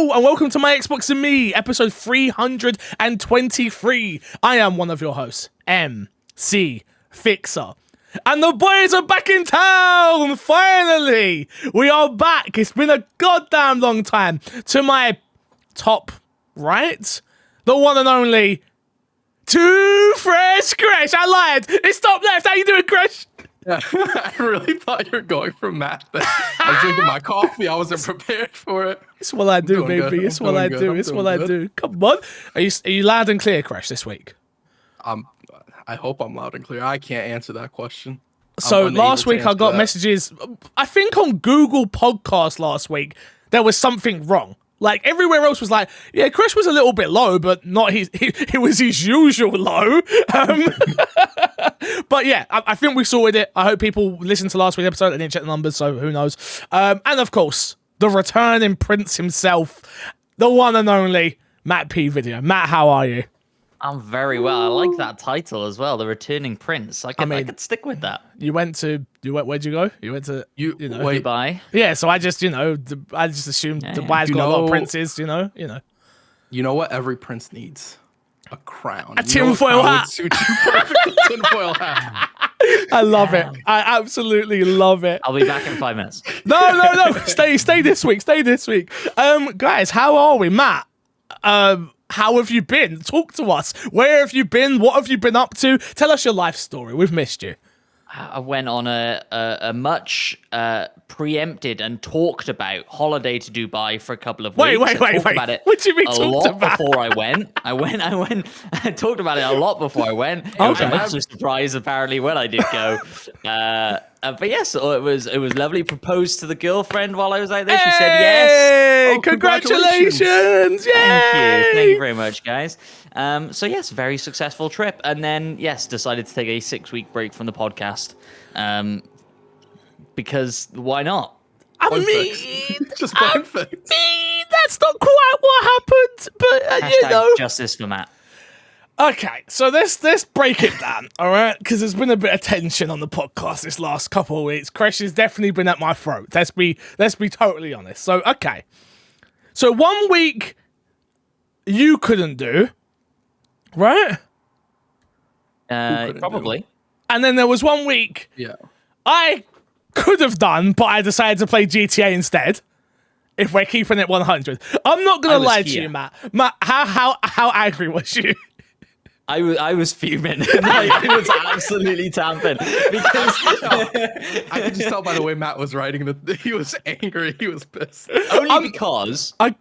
Hello and welcome to My Xbox and Me, episode 323. I am one of your hosts, MC Fixer. And the boys are back in town, finally! We are back. It's been a goddamn long time. To my top right, the one and only Too Fresh Crash. I lied. It's top left. How you doing, Crash? Yeah, I really thought you were going for Matt. I was drinking my coffee. I wasn't prepared for it. It's what I do, baby. Good. It's what I do. It's what I do. Come on. Are you loud and clear, Crash, this week? I hope I'm loud and clear. I can't answer that question. So last week I got messages, I think on Google Podcast last week, there was something wrong. Like everywhere else was like, yeah, Chris was a little bit low, but not it was his usual low. But yeah, I think we sorted it. I hope people listened to last week's episode. I didn't check the numbers, so who knows. And of course, the returning prince himself, the one and only Matt P. Video. Matt, how are you? I'm very well. I like that title as well, The Returning Prince. I could stick with that. Where'd you go? You went to, Dubai. Yeah, so I just assumed Dubai's got a lot of princes, you know. You know what every prince needs? A crown. A tinfoil hat. Suit you perfectly. Tinfoil hat. I love it. I absolutely love it. I'll be back in 5 minutes. No. Stay this week. Guys, how are we? Matt, how have you been? Talk to us. Where have you been? What have you been up to? Tell us your life story. We've missed you. I went on a much preempted and talked about holiday to Dubai for a couple of weeks. Wait. About it What do you mean a talked lot about? before I went. I talked about it a lot before I went. It was a massive surprise, apparently, when I did go. But yes, it was lovely. Proposed to the girlfriend while I was out there. She said yes. Congratulations! Yay! Thank you very much, guys. So yes, very successful trip, and then yes, decided to take a 6-week break from the podcast, because why not? I mean, that's not quite what happened, but Hashtag justice for Matt. Okay, so let's break it down, all right? Because there's been a bit of tension on the podcast this last couple of weeks. Crash has definitely been at my throat. Let's be totally honest. So okay, so 1 week you couldn't do, right? Probably. And then there was 1 week I could have done, but I decided to play GTA instead. If we're keeping it 100, I'm not gonna lie to you, Matt. Matt, how angry was you? I was fuming. I was absolutely tamping because I could just tell by the way Matt was writing that he was angry. He was pissed. Only because I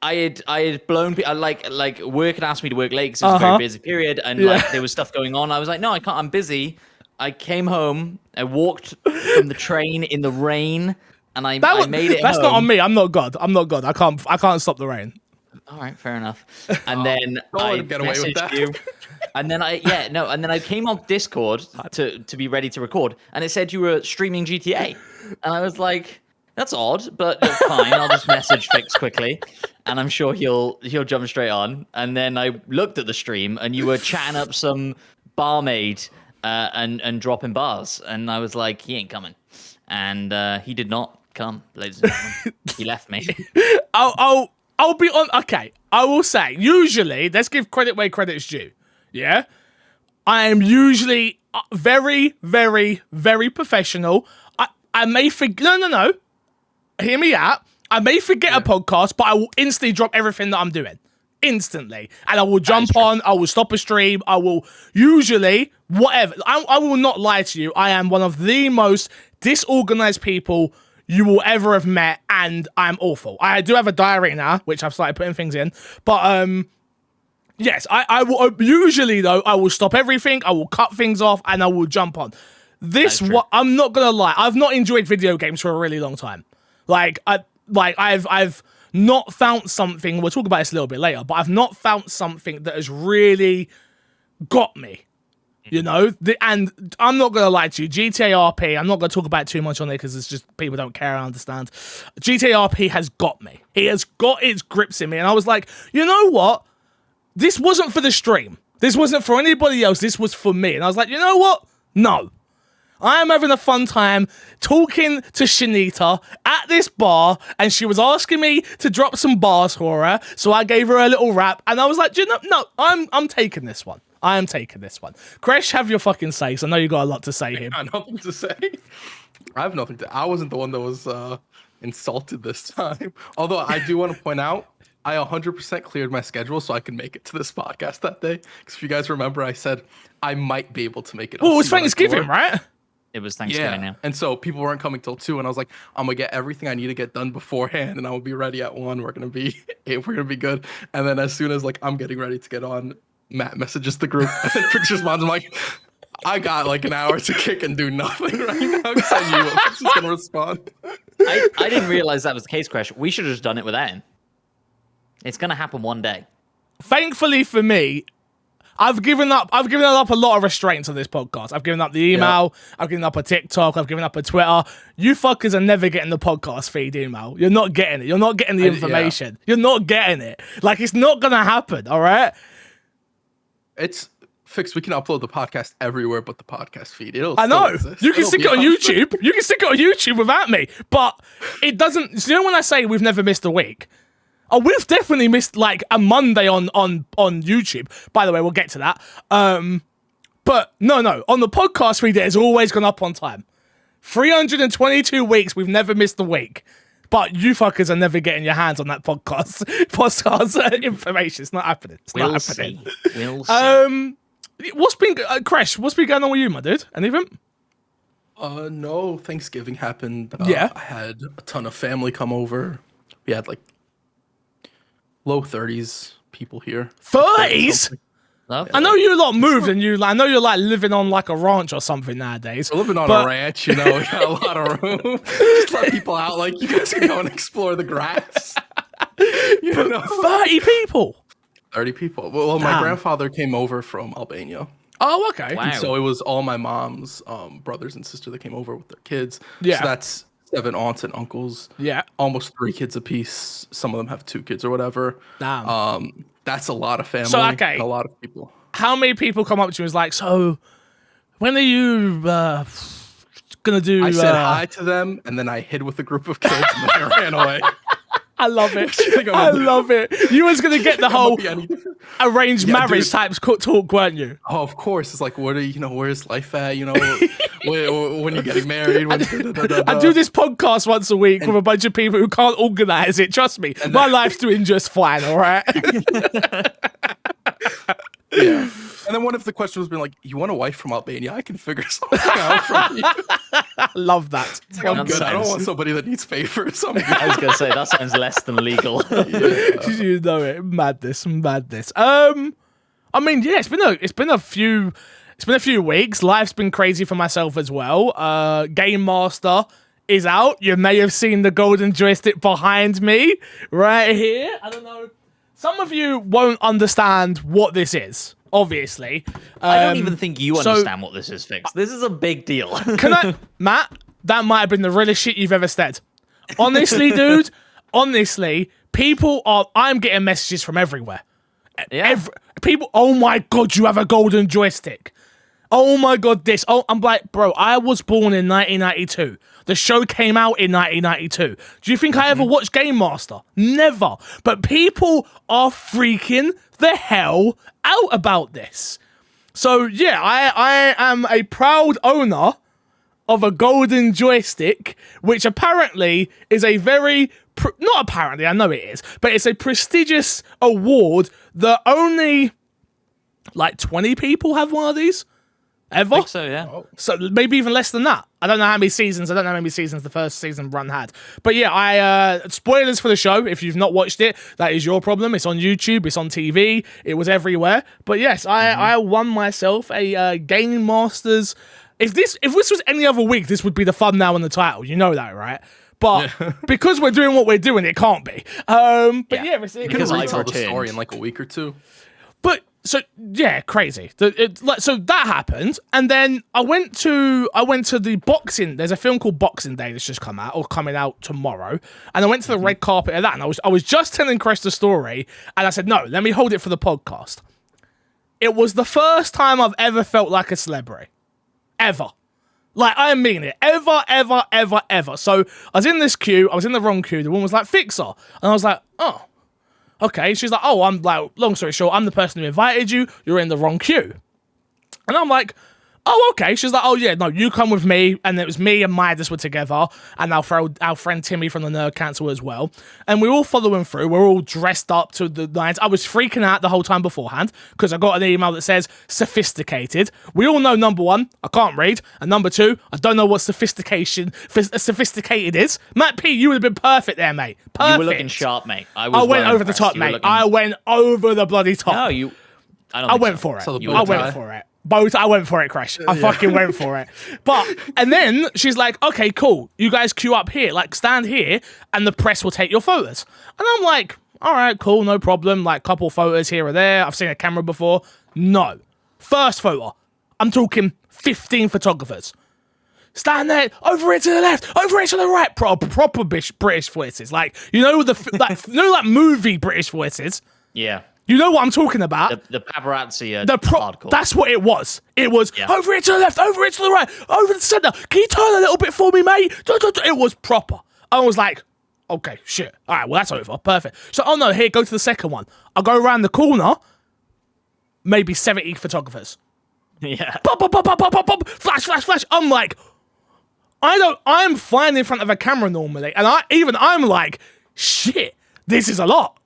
had blown like work had asked me to work late because it was a very busy period, and like there was stuff going on. I was like, no, I can't. I'm busy. I came home. I walked from the train in the rain, and I made it. That's home. not on me. I'm not God. I can't stop the rain. All right, fair enough. And then I messaged you, and then I came on Discord to be ready to record, and it said you were streaming GTA, and I was like, that's odd, but fine. I'll just message Fix quickly, and I'm sure he'll jump straight on. And then I looked at the stream, and you were chatting up some barmaid and dropping bars, and I was like, he ain't coming, and he did not come, ladies and gentlemen. He left me. I'll be on. Okay, I will say. Usually, let's give credit where credit's due. Yeah, I am usually very, very, very professional. I may forget. No. Hear me out. I may forget a podcast, but I will instantly drop everything that I'm doing. Instantly. And I will jump on, I will stop a stream, I will usually, whatever. I will not lie to you. I am one of the most disorganized people you will ever have met, and I'm awful. I do have a diary now, which I've started putting things in. But, yes, I will, usually though, I will stop everything, I will cut things off, and I will jump on. I'm not gonna lie, I've not enjoyed video games for a really long time. I've not found something, we'll talk about this a little bit later, but I've not found something that has really got me, you know? And I'm not going to lie to you, GTA RP, I'm not going to talk about it too much on there because it's just, people don't care, I understand. GTA RP has got me. It has got its grips in me. And I was like, you know what? This wasn't for the stream. This wasn't for anybody else. This was for me. And I was like, you know what? No. I am having a fun time talking to Shanita at this bar, and she was asking me to drop some bars for her, so I gave her a little rap, and I was like, no, I'm taking this one. I am taking this one. Kresh, have your fucking say, so I know you got a lot to say here. I got nothing to say. I have nothing to. I wasn't the one that was insulted this time. Although I do want to point out, I 100% cleared my schedule so I could make it to this podcast that day. Because if you guys remember, I said I might be able to make it. Well, it was Thanksgiving, right? It was Thanksgiving, yeah. And so people weren't coming till 2, and I was like, I'm gonna get everything I need to get done beforehand, and I will be ready at 1. We're gonna be good. And then as soon as like I'm getting ready to get on, Matt messages the group, and then Fix responds. I'm like, I got like an hour to kick and do nothing right now because I knew I was just gonna respond. I didn't realize that was the case, Crash. We should have just done it without him. It's gonna happen one day. Thankfully for me, I've given up a lot of restraints on this podcast. I've given up the email, I've given up a TikTok, I've given up a Twitter. You fuckers are never getting the podcast feed email. You're not getting it. You're not getting the information. You're not getting it. Like, it's not gonna happen, all right? It's fixed. We can upload the podcast everywhere but the podcast feed. I know. You can stick it on YouTube. You can stick it on YouTube without me. But it doesn't. You know when I say we've never missed a week? Oh, we've definitely missed like a Monday on YouTube. By the way, we'll get to that. But no. On the podcast feed, it has always gone up on time. 322 weeks, we've never missed a week. But you fuckers are never getting your hands on that podcast information. It's not happening. We'll see. What's been Kresh? What's been going on with you, my dude? Anything? No. Thanksgiving happened. Yeah. I had a ton of family come over. We had like low 30s people here. 30s? I know you lot moved, and I know you're like living on like a ranch or something nowadays. We're living on a ranch, you know. We got a lot of room. Just let people out. Like, you guys can go and explore the grass. You know? 30 people. 30 people. Well, my grandfather came over from Albania. Oh, okay. Wow. And so it was all my mom's brothers and sister that came over with their kids. Yeah. So that's 7 aunts and uncles. Yeah. Almost 3 kids apiece. Some of them have 2 kids or whatever. Damn. That's a lot of family. So, okay. A lot of people. How many people come up to you and was like, so when are you gonna do? I said hi to them, and then I hid with a group of kids, and then I ran away. I love it. I love it. You was gonna get the whole arranged marriage types talk, weren't you? Oh, of course. It's like, what are where's life at? You know, when you're getting married. I do this podcast once a week with a bunch of people who can't organize it. Trust me, my life's doing just fine. All right. Yeah. And then what if the question was being like, you want a wife from Albania? I can figure something out from you. I love that. I'm good. I don't want somebody that needs favors. I was going to say, that sounds less than legal. You know it. Madness. I mean, yeah, it's been a few weeks. Life's been crazy for myself as well. Game Master is out. You may have seen the golden joystick behind me right here. I don't know. Some of you won't understand what this is, obviously. I don't even think you understand what this is, Fix. This is a big deal. Matt, that might have been the realest shit you've ever said. Honestly, dude, I'm getting messages from everywhere. Yeah. People, oh my God, you have a golden joystick. Oh my God, this. Oh, I'm like, bro, I was born in 1992. The show came out in 1992. Do you think I ever watched Game Master? Never. But people are freaking the hell out about this. So yeah, I am a proud owner of a golden joystick, which apparently is a very, not apparently, I know it is, but it's a prestigious award that only like 20 people have one of these. Ever? I think so, yeah. So maybe even less than that. I don't know how many seasons the first season run had. But yeah, spoilers for the show. If you've not watched it, that is your problem. It's on YouTube. It's on TV. It was everywhere. But yes, I won myself a Game Masters. If this was any other week, this would be the thumbnail and the title. You know that, right? But because we're doing what we're doing, it can't be. But yeah, you can retell the story in like a week or two. But so yeah, crazy. So that happened, and then I went to the boxing. There's a film called Boxing Day that's just come out or coming out tomorrow, and I went to the red carpet of that, and I was just telling Chris the story, and I said, no, let me hold it for the podcast. It was the first time I've ever felt like a celebrity, ever. Like, I mean it. Ever, ever, ever, ever. So I was in this queue. I was in the wrong queue. The woman was like, Fixer. And I was like, oh, okay. She's like, oh, I'm like, long story short, I'm the person who invited you. You're in the wrong queue. And I'm like, oh, okay. She's like, oh, yeah, no, you come with me. And it was me and Midas were together. And our friend Timmy from the Nerd Council as well. And we're all following through. We're all dressed up to the nines. I was freaking out the whole time beforehand because I got an email that says sophisticated. We all know, number one, I can't read. And number two, I don't know what sophisticated is. Matt P, you would have been perfect there, mate. Perfect. You were looking sharp, mate. I went over the top, mate. I went over the bloody top. No, I went for it. I went for it. Both, I went for it, Crash. I fucking went for it. And then she's like, okay, cool. You guys queue up here. Like, stand here, and the press will take your photos. And I'm like, all right, cool, no problem. Like, couple photos here or there. I've seen a camera before. No. First photo. I'm talking 15 photographers. Stand there, over here to the left, over here to the right. Proper British voices. Like, you know like movie British voices? Yeah. You know what I'm talking about? The paparazzi hardcore. That's what it was. It was over here to the left, over here to the right, over to the center. Can you turn a little bit for me, mate? It was proper. I was like, okay, shit. All right, well, that's over. Perfect. So, oh no, here, go to the second one. I'll go around the corner, maybe 70 photographers. Yeah. Pop, pop, pop, pop, pop, pop, pop, flash, flash, flash. I'm like, I'm fine in front of a camera normally. And I'm like, shit, this is a lot.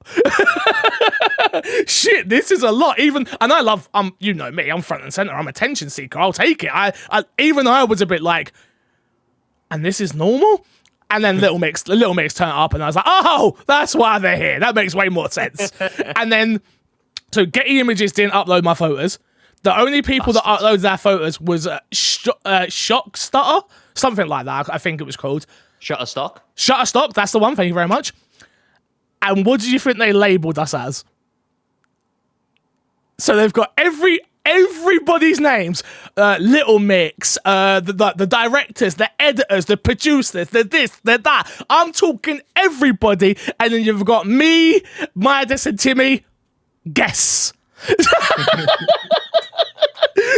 Shit, this is a lot. And I love, you know me, I'm front and center. I'm attention seeker. I'll take it. I was a bit like, and this is normal. And then Little Mix turned up, and I was like, oh, that's why they're here. That makes way more sense. And then, so Getty Images didn't upload my photos. The only people that uploaded their photos was Shock Stutter, something like that. I think it was called Shutterstock. Shutterstock. That's the one. Thank you very much. And what did you think they labeled us as? So they've got everybody's names. Little Mix, the directors, the editors, the producers, the this, the that. I'm talking everybody. And then you've got me, Midas, and Timmy. Guess.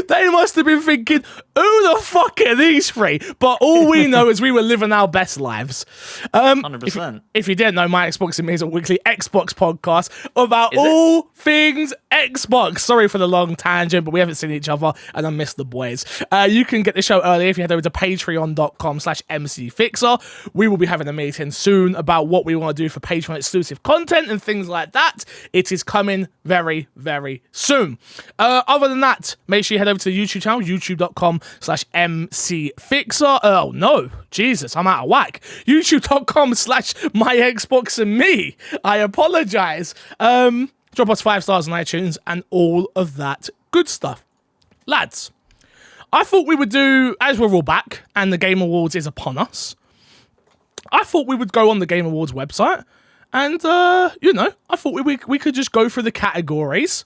They must have been thinking, who the fuck are these three? But all we know is we were living our best lives. 100%. If you didn't know, My Xbox and Me is a weekly Xbox podcast about all things Xbox. Sorry for the long tangent, but we haven't seen each other, and I miss the boys. You can get the show early if you head over to patreon.com/mcfixer. We will be having a meeting soon about what we want to do for Patreon exclusive content and things like that. It is coming very, very soon. Other than that, make sure you head over to the YouTube channel, youtube.com/mcfixer. Oh no, Jesus, I'm out of whack. youtube.com/myxboxandme. I apologize. Drop us 5 stars on iTunes and all of that good stuff. Lads, I thought we would do, as we're all back and the Game Awards is upon us, I thought we would go on the Game Awards website and, I thought we could just go through the categories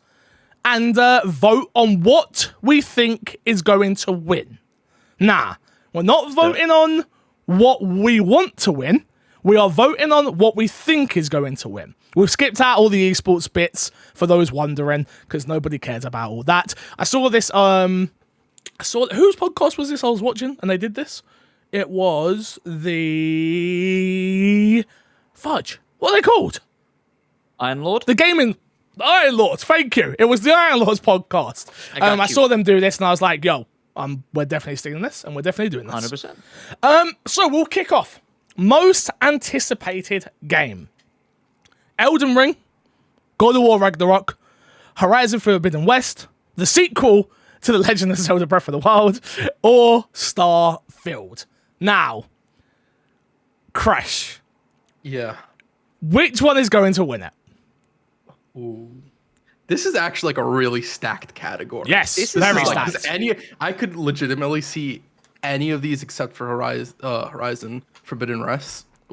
and vote on what we think is going to win. Nah, we're not voting on what we want to win. We are voting on what we think is going to win. We've skipped out all the esports bits for those wondering, because nobody cares about all that. I saw this, whose podcast was this I was watching and they did this? It was the... Fudge. What are they called? Iron Lord? The Gaming... Iron Lords, thank you. It was the Iron Lords podcast. I saw them do this and I was like, yo, we're definitely sticking this and we're definitely doing this. 100%. So we'll kick off. Most anticipated game. Elden Ring, God of War Ragnarok, Horizon Forbidden West, the sequel to The Legend of Zelda Breath of the Wild, or Starfield. Now, Crash. Yeah. Which one is going to win it? Ooh. This is actually like a really stacked category. Yes, this very is stacked. I could legitimately see any of these except for Horizon Forbidden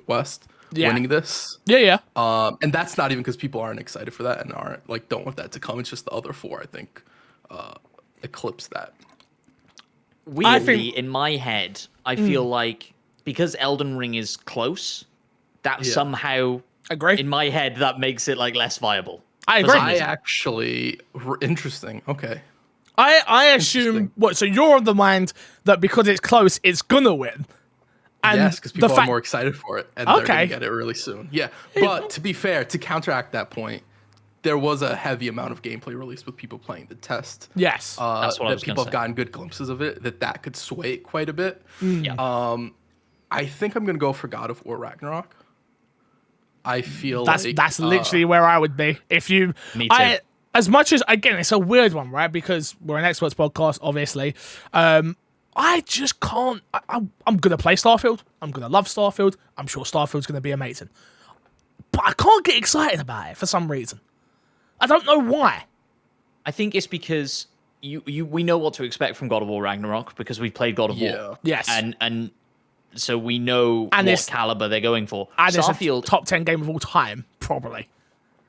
West winning this. Yeah. And that's not even because people aren't excited for that and don't want that to come. It's just the other 4, I think, eclipse that. Weirdly, in my head, I feel like because Elden Ring is close, that somehow, in my head, that makes it like less viable. I agree. Interesting. Okay. I assume what? So you're of the mind that because it's close, it's gonna win. And yes, because people are more excited for it, and they're gonna get it really soon. Yeah, but to be fair, to counteract that point, there was a heavy amount of gameplay released with people playing the test. Yes, that's what I was people have gotten good glimpses of it. That could sway it quite a bit. Yeah. I think I'm gonna go for God of War Ragnarok. I feel that's literally where I would be if you. Me too. As much as again, it's a weird one, right? Because we're an experts podcast, obviously. I just can't. I'm gonna play Starfield. I'm gonna love Starfield. I'm sure Starfield's gonna be amazing, but I can't get excited about it for some reason. I don't know why. I think it's because we know what to expect from God of War Ragnarok because we've played God of War. Yes. And so we know what caliber they're going for. And Starfield, it's a top 10 game of all time, probably.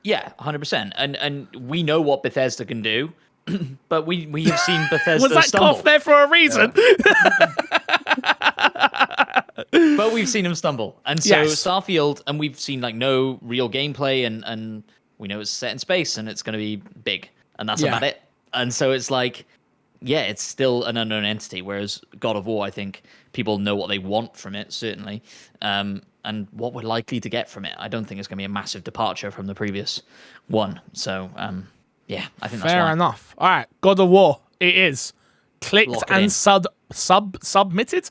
Yeah, 100%. And we know what Bethesda can do, but we have seen Bethesda Was that stumble. cough there for a reason? But we've seen them stumble. And so Starfield, and we've seen like no real gameplay, and we know it's set in space and it's going to be big, and that's about it. And so it's like, yeah, it's still an unknown entity, whereas God of War, I think people know what they want from it, certainly, and what we're likely to get from it. I don't think it's going to be a massive departure from the previous one. So, yeah, I think that's fair enough. All right, God of War, it is. Clicked and submitted.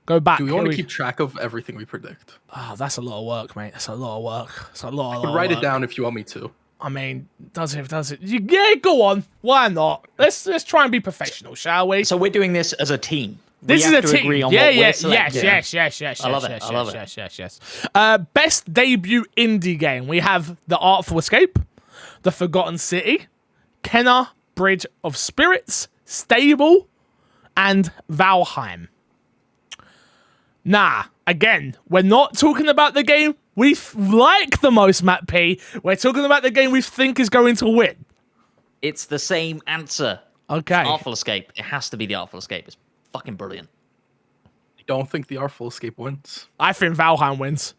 Go back. Do we want to keep track of everything we predict? Oh, that's a lot of work, mate. That's a lot of work. It's a lot of work. Write it down if you want me to. I mean, does it? Yeah, go on. Why not? Let's try and be professional, shall we? So we're doing this as a team. This is a team. Yes. I love it. Yes. Best debut indie game. We have The Artful Escape, The Forgotten City, Kenna, Bridge of Spirits, Stable, and Valheim. Nah, again, we're not talking about the game we like the most, Matt P. We're talking about the game we think is going to win. It's the same answer. Okay. Artful Escape. It has to be The Artful Escape. It's fucking brilliant. I don't think The Artful Escape wins. I think Valheim wins.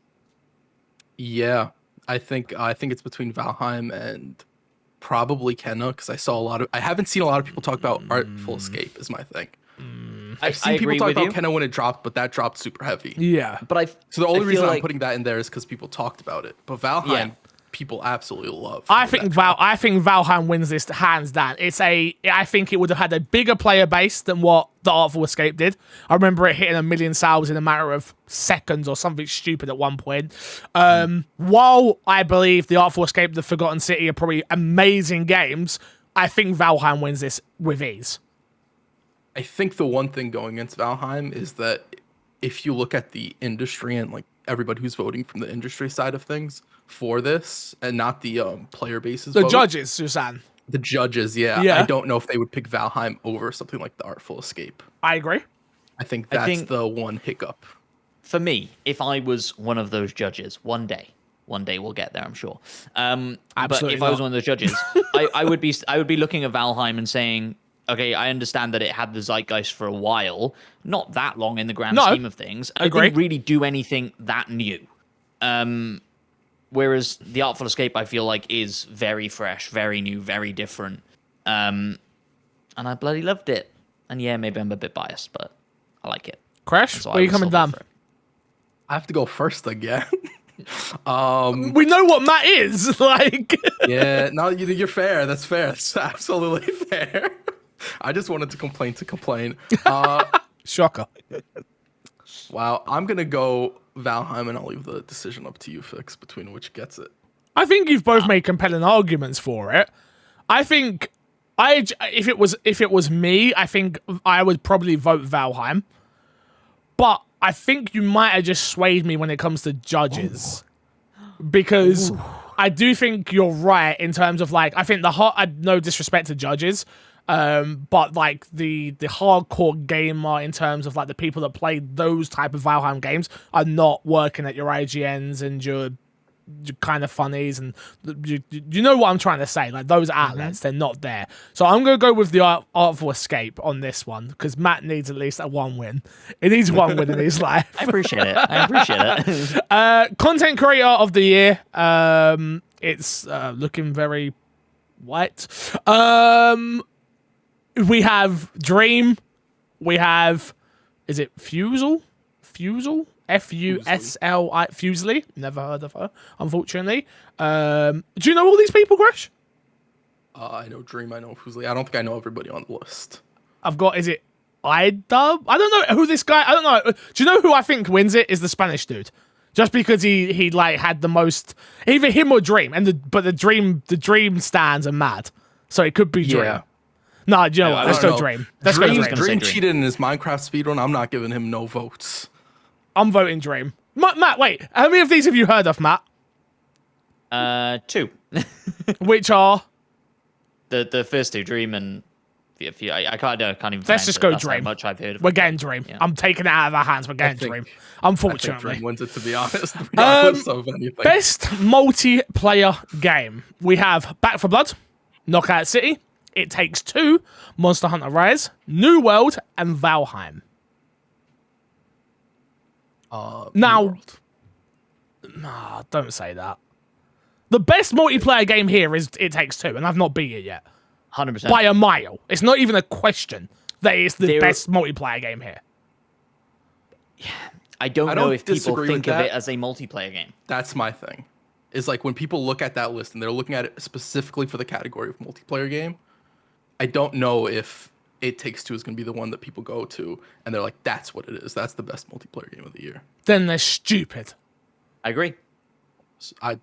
Yeah, I think it's between Valheim and probably Kenna, because I haven't seen a lot of people talk about Artful Escape is my thing. I've seen people talk about Kenna when it dropped, but that dropped super heavy. Yeah. So the only reason I'm putting that in there is because people talked about it. But Valheim, people absolutely love. I think Valheim wins this hands down. I think it would have had a bigger player base than what The Artful Escape did. I remember it hitting 1 million sales in a matter of seconds or something stupid at one point. While I believe The Artful Escape and The Forgotten City are probably amazing games, I think Valheim wins this with ease. I think the one thing going against Valheim is that if you look at the industry and like everybody who's voting from the industry side of things for this, and not the player bases, the judges, Susan. The judges, yeah. I don't know if they would pick Valheim over something like The Artful Escape. I agree. I think that's the one hiccup. For me, if I was one of those judges, one day we'll get there, I'm sure. But if I was one of those judges, I would be looking at Valheim and saying, okay, I understand that it had the zeitgeist for a while, not that long in the grand scheme of things. It didn't really do anything that new. Whereas The Artful Escape, I feel like, is very fresh, very new, very different. And I bloody loved it. And yeah, maybe I'm a bit biased, but I like it. Crash, where are you coming down? I have to go first again. We know what Matt is. Like, yeah, no, you're fair. That's fair. That's absolutely fair. I just wanted to complain. Shocker. Wow, I'm gonna go Valheim, and I'll leave the decision up to you, Fix, between which gets it. I think you've both made compelling arguments for it. I think if it was me, I think I would probably vote Valheim. But I think you might have just swayed me when it comes to judges. Because I do think you're right in terms of, like, I think no disrespect to judges, but like the hardcore gamer in terms of like the people that play those type of Valheim games are not working at your IGNs and your kind of funnies, and you know what I'm trying to say, like those outlets, they're not there. So I'm going to go with The Artful Escape on this one, because Matt needs at least one win. He needs one win in his life. I appreciate it. Content Creator of the Year. It's looking very white. we have Dream. We have, is it Fusel? Fusel? Fusli. Fusli. Never heard of her, unfortunately. Do you know all these people, Crash? I know Dream. I know Fusli. I don't think I know everybody on the list. I've got, is it Idub? I don't know who this guy, I don't know. Do you know who I think wins it? Is the Spanish dude. Just because he like had the most, either him or Dream, but the Dream stands are mad, so it could be Dream. Yeah. No, you know what? Let's go Dream. Let's go Dream. Dream cheated in his Minecraft speedrun. I'm not giving him no votes. I'm voting Dream. Matt, wait. How many of these have you heard of, Matt? 2. Which are the first 2, Dream and I can't even. Let's just go that's Dream. How much I've heard of We're getting Dream. Yeah. I'm taking it out of our hands. We're getting Dream. Unfortunately, I think Dream wins it, to be honest. Regardless of anything. Best multiplayer game. We have Back 4 Blood, Knockout City, It Takes Two, Monster Hunter Rise, New World, and Valheim. Now, nah, don't say that. The best multiplayer game here is It Takes Two, and I've not beat it yet. 100%. By a mile. It's not even a question that it's the best multiplayer game here. I don't know if people think of it as a multiplayer game. That's my thing. Is like when people look at that list and they're looking at it specifically for the category of multiplayer game, I don't know if It Takes Two is going to be the one that people go to and they're like, that's what it is. That's the best multiplayer game of the year. Then they're stupid. I agree. I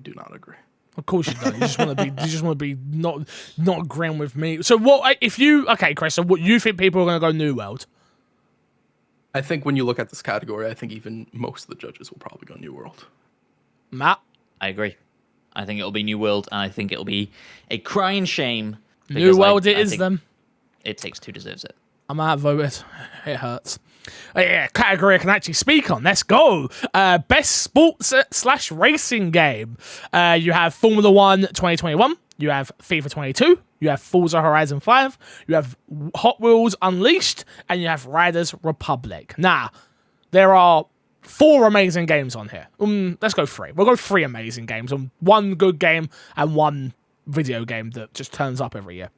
do not agree. Of course you don't. You just want to be not agreeing with me. So what if you Chris? So what you think people are going to go New World? I think when you look at this category, I think even most of the judges will probably go New World. Matt, I agree. I think it'll be New World, and I think it'll be a crying shame. New World it is them. It Takes Two deserves it. I'm outvoted. It hurts. Yeah, category I can actually speak on. Let's go. Best sports / racing game. You have Formula 1 2021. You have FIFA 22. You have Forza Horizon 5. You have Hot Wheels Unleashed. And you have Riders Republic. Now, there are 4 amazing games on here. Let's go 3. We'll go 3 amazing games. One good game and one video game that just turns up every year.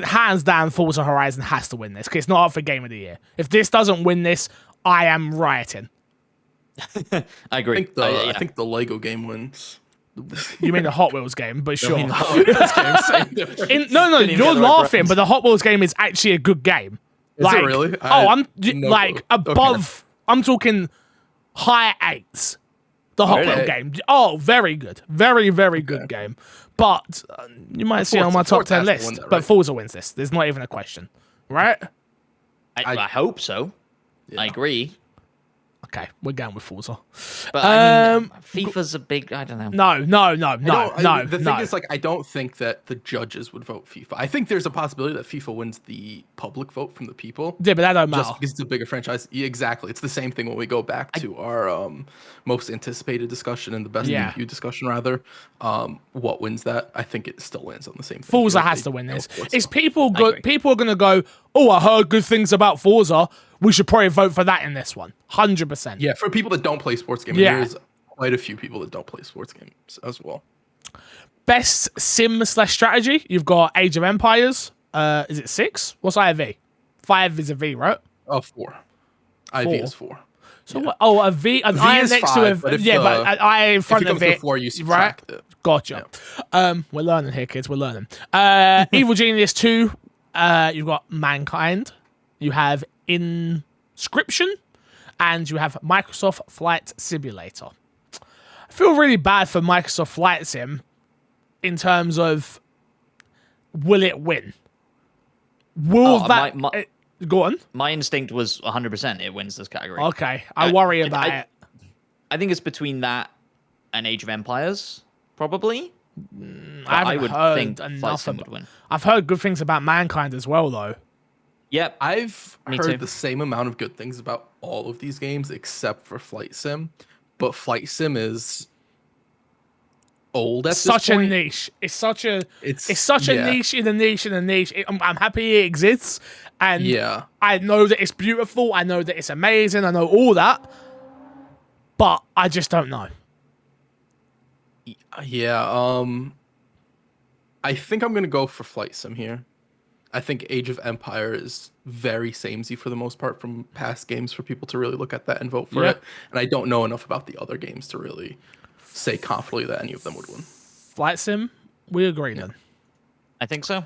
Hands down, Forza Horizon has to win this because it's not up for Game of the Year. If this doesn't win this, I am rioting. I agree. I think the Lego game wins. You mean the Hot Wheels game, but sure. The Hot Wheels game, same no, you're laughing, but the Hot Wheels game is actually a good game. Is it really? I'm above. Okay. I'm talking high 8s. The Hot Wheels game. Oh, very good. Very, very good game. But you might see on my top 10 list. That, right? But Forza wins this. There's not even a question. Right? I hope so. Yeah. I agree. Okay, we're going with Forza. But I mean, FIFA's a big, I don't know. No. The thing is, like, I don't think that the judges would vote FIFA. I think there's a possibility that FIFA wins the public vote from the people. Yeah, but that don't matter. Just because it's a bigger franchise. Yeah, exactly. It's the same thing when we go back to our most anticipated discussion and the best review discussion, rather. What wins that? I think it still lands on the same thing. Forza has to win this. It's people are going to go, oh, I heard good things about Forza. We should probably vote for that in this one. 100%. Yeah, for people that don't play sports games. Yeah. There's quite a few people that don't play sports games as well. Best sim / strategy. You've got Age of Empires. Is it 6? What's IV? 5 is a V, right? 4. IV is 4. So what? Oh, a V. An I next 5, to a V. But an I in front of it. 4, you subtract it. Gotcha. Yeah. We're learning here, kids. We're learning. Evil Genius 2. You've got Mankind. You have Inscription, and you have Microsoft Flight Simulator. I feel really bad for Microsoft Flight Sim in terms of will it win? Go on. My instinct was 100% it wins this category. Okay, I worry about it. I think it's between that and Age of Empires, probably. I would think Flight Sim would win. I've heard good things about Mankind as well, though. Yep. I've heard the same amount of good things about all of these games except for Flight Sim, but Flight Sim is old at this point. Such a niche. It's such a niche in a niche in a niche. I'm happy it exists, and I know that it's beautiful. I know that it's amazing. I know all that, but I just don't know. Yeah. I think I'm gonna go for Flight Sim here. I think Age of Empire is very samey for the most part from past games for people to really look at that and vote for it. And I don't know enough about the other games to really say confidently that any of them would win. Flight Sim, we agree then. I think so.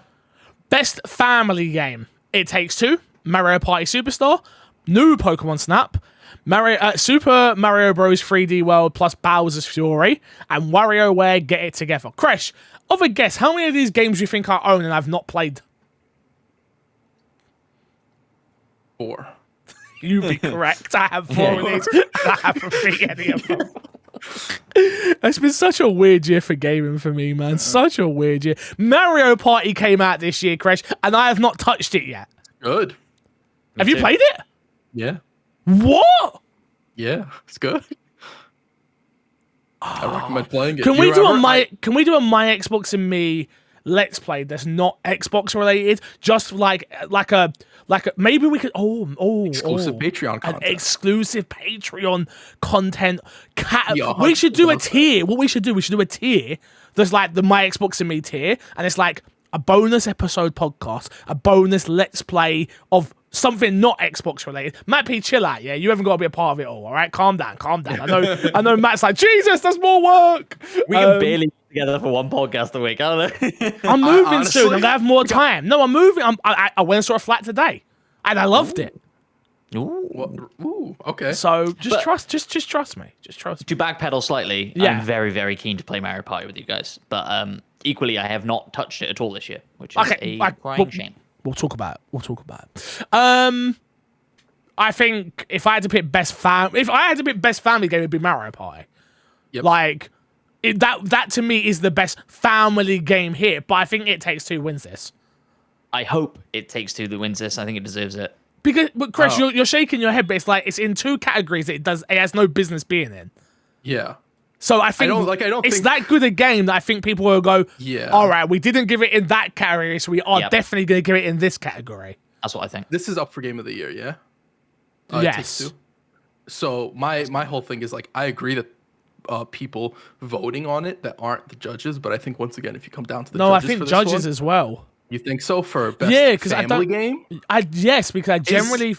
Best family game. It Takes Two, Mario Party Superstar, New Pokemon Snap, Super Mario Bros. 3D World plus Bowser's Fury, and WarioWare Get It Together. Kresh, other guess, how many of these games do you think I own and I've not played? 4. You'd be correct. I have 4 of these. I haven't beat any of them. It's been such a weird year for gaming for me, man. Such a weird year. Mario Party came out this year, Kresh, and I have not touched it yet. Good. Have you played it? Yeah. What? Yeah, it's good. I recommend playing it. Can we do a my Xbox and me Let's Play that's not Xbox related? Just like a maybe we could exclusive Patreon content. An exclusive Patreon content. We should do a tier. What we should do a tier. There's like the My Xbox and Me tier, and it's like a bonus episode podcast, a bonus Let's Play of something not Xbox related. Matt P, chill out, yeah? You haven't got to be a part of it all right? Calm down. I know Matt's like, Jesus, that's more work. We can barely get together for one podcast a week, aren't they? I'm moving soon. I'm going to have more time. No, I'm moving. I went and saw a flat today, and I loved it. Ooh, okay. So just trust me. Just trust me. To backpedal slightly, yeah. I'm very, very keen to play Mario Party with you guys. But equally, I have not touched it at all this year, which is a crying shame. We'll talk about it. I think if I had to pick best family game, it'd be Mario Party. Yep. Like that to me is the best family game here. But I think It Takes Two wins this. I hope It Takes Two that wins this. I think it deserves it. But Chris, you're shaking your head, but it's like it's in 2 categories it has no business being in. Yeah. So I think it's that good a game that I think people will go, yeah, all right, we didn't give it in that category, so we are definitely going to give it in this category. That's what I think. This is up for Game of the Year, yeah? Yes. So my whole thing is like, I agree that people voting on it that aren't the judges, but I think once again, if you come down to the judges, I think judges as well. You think so for best family game? Yes, because I generally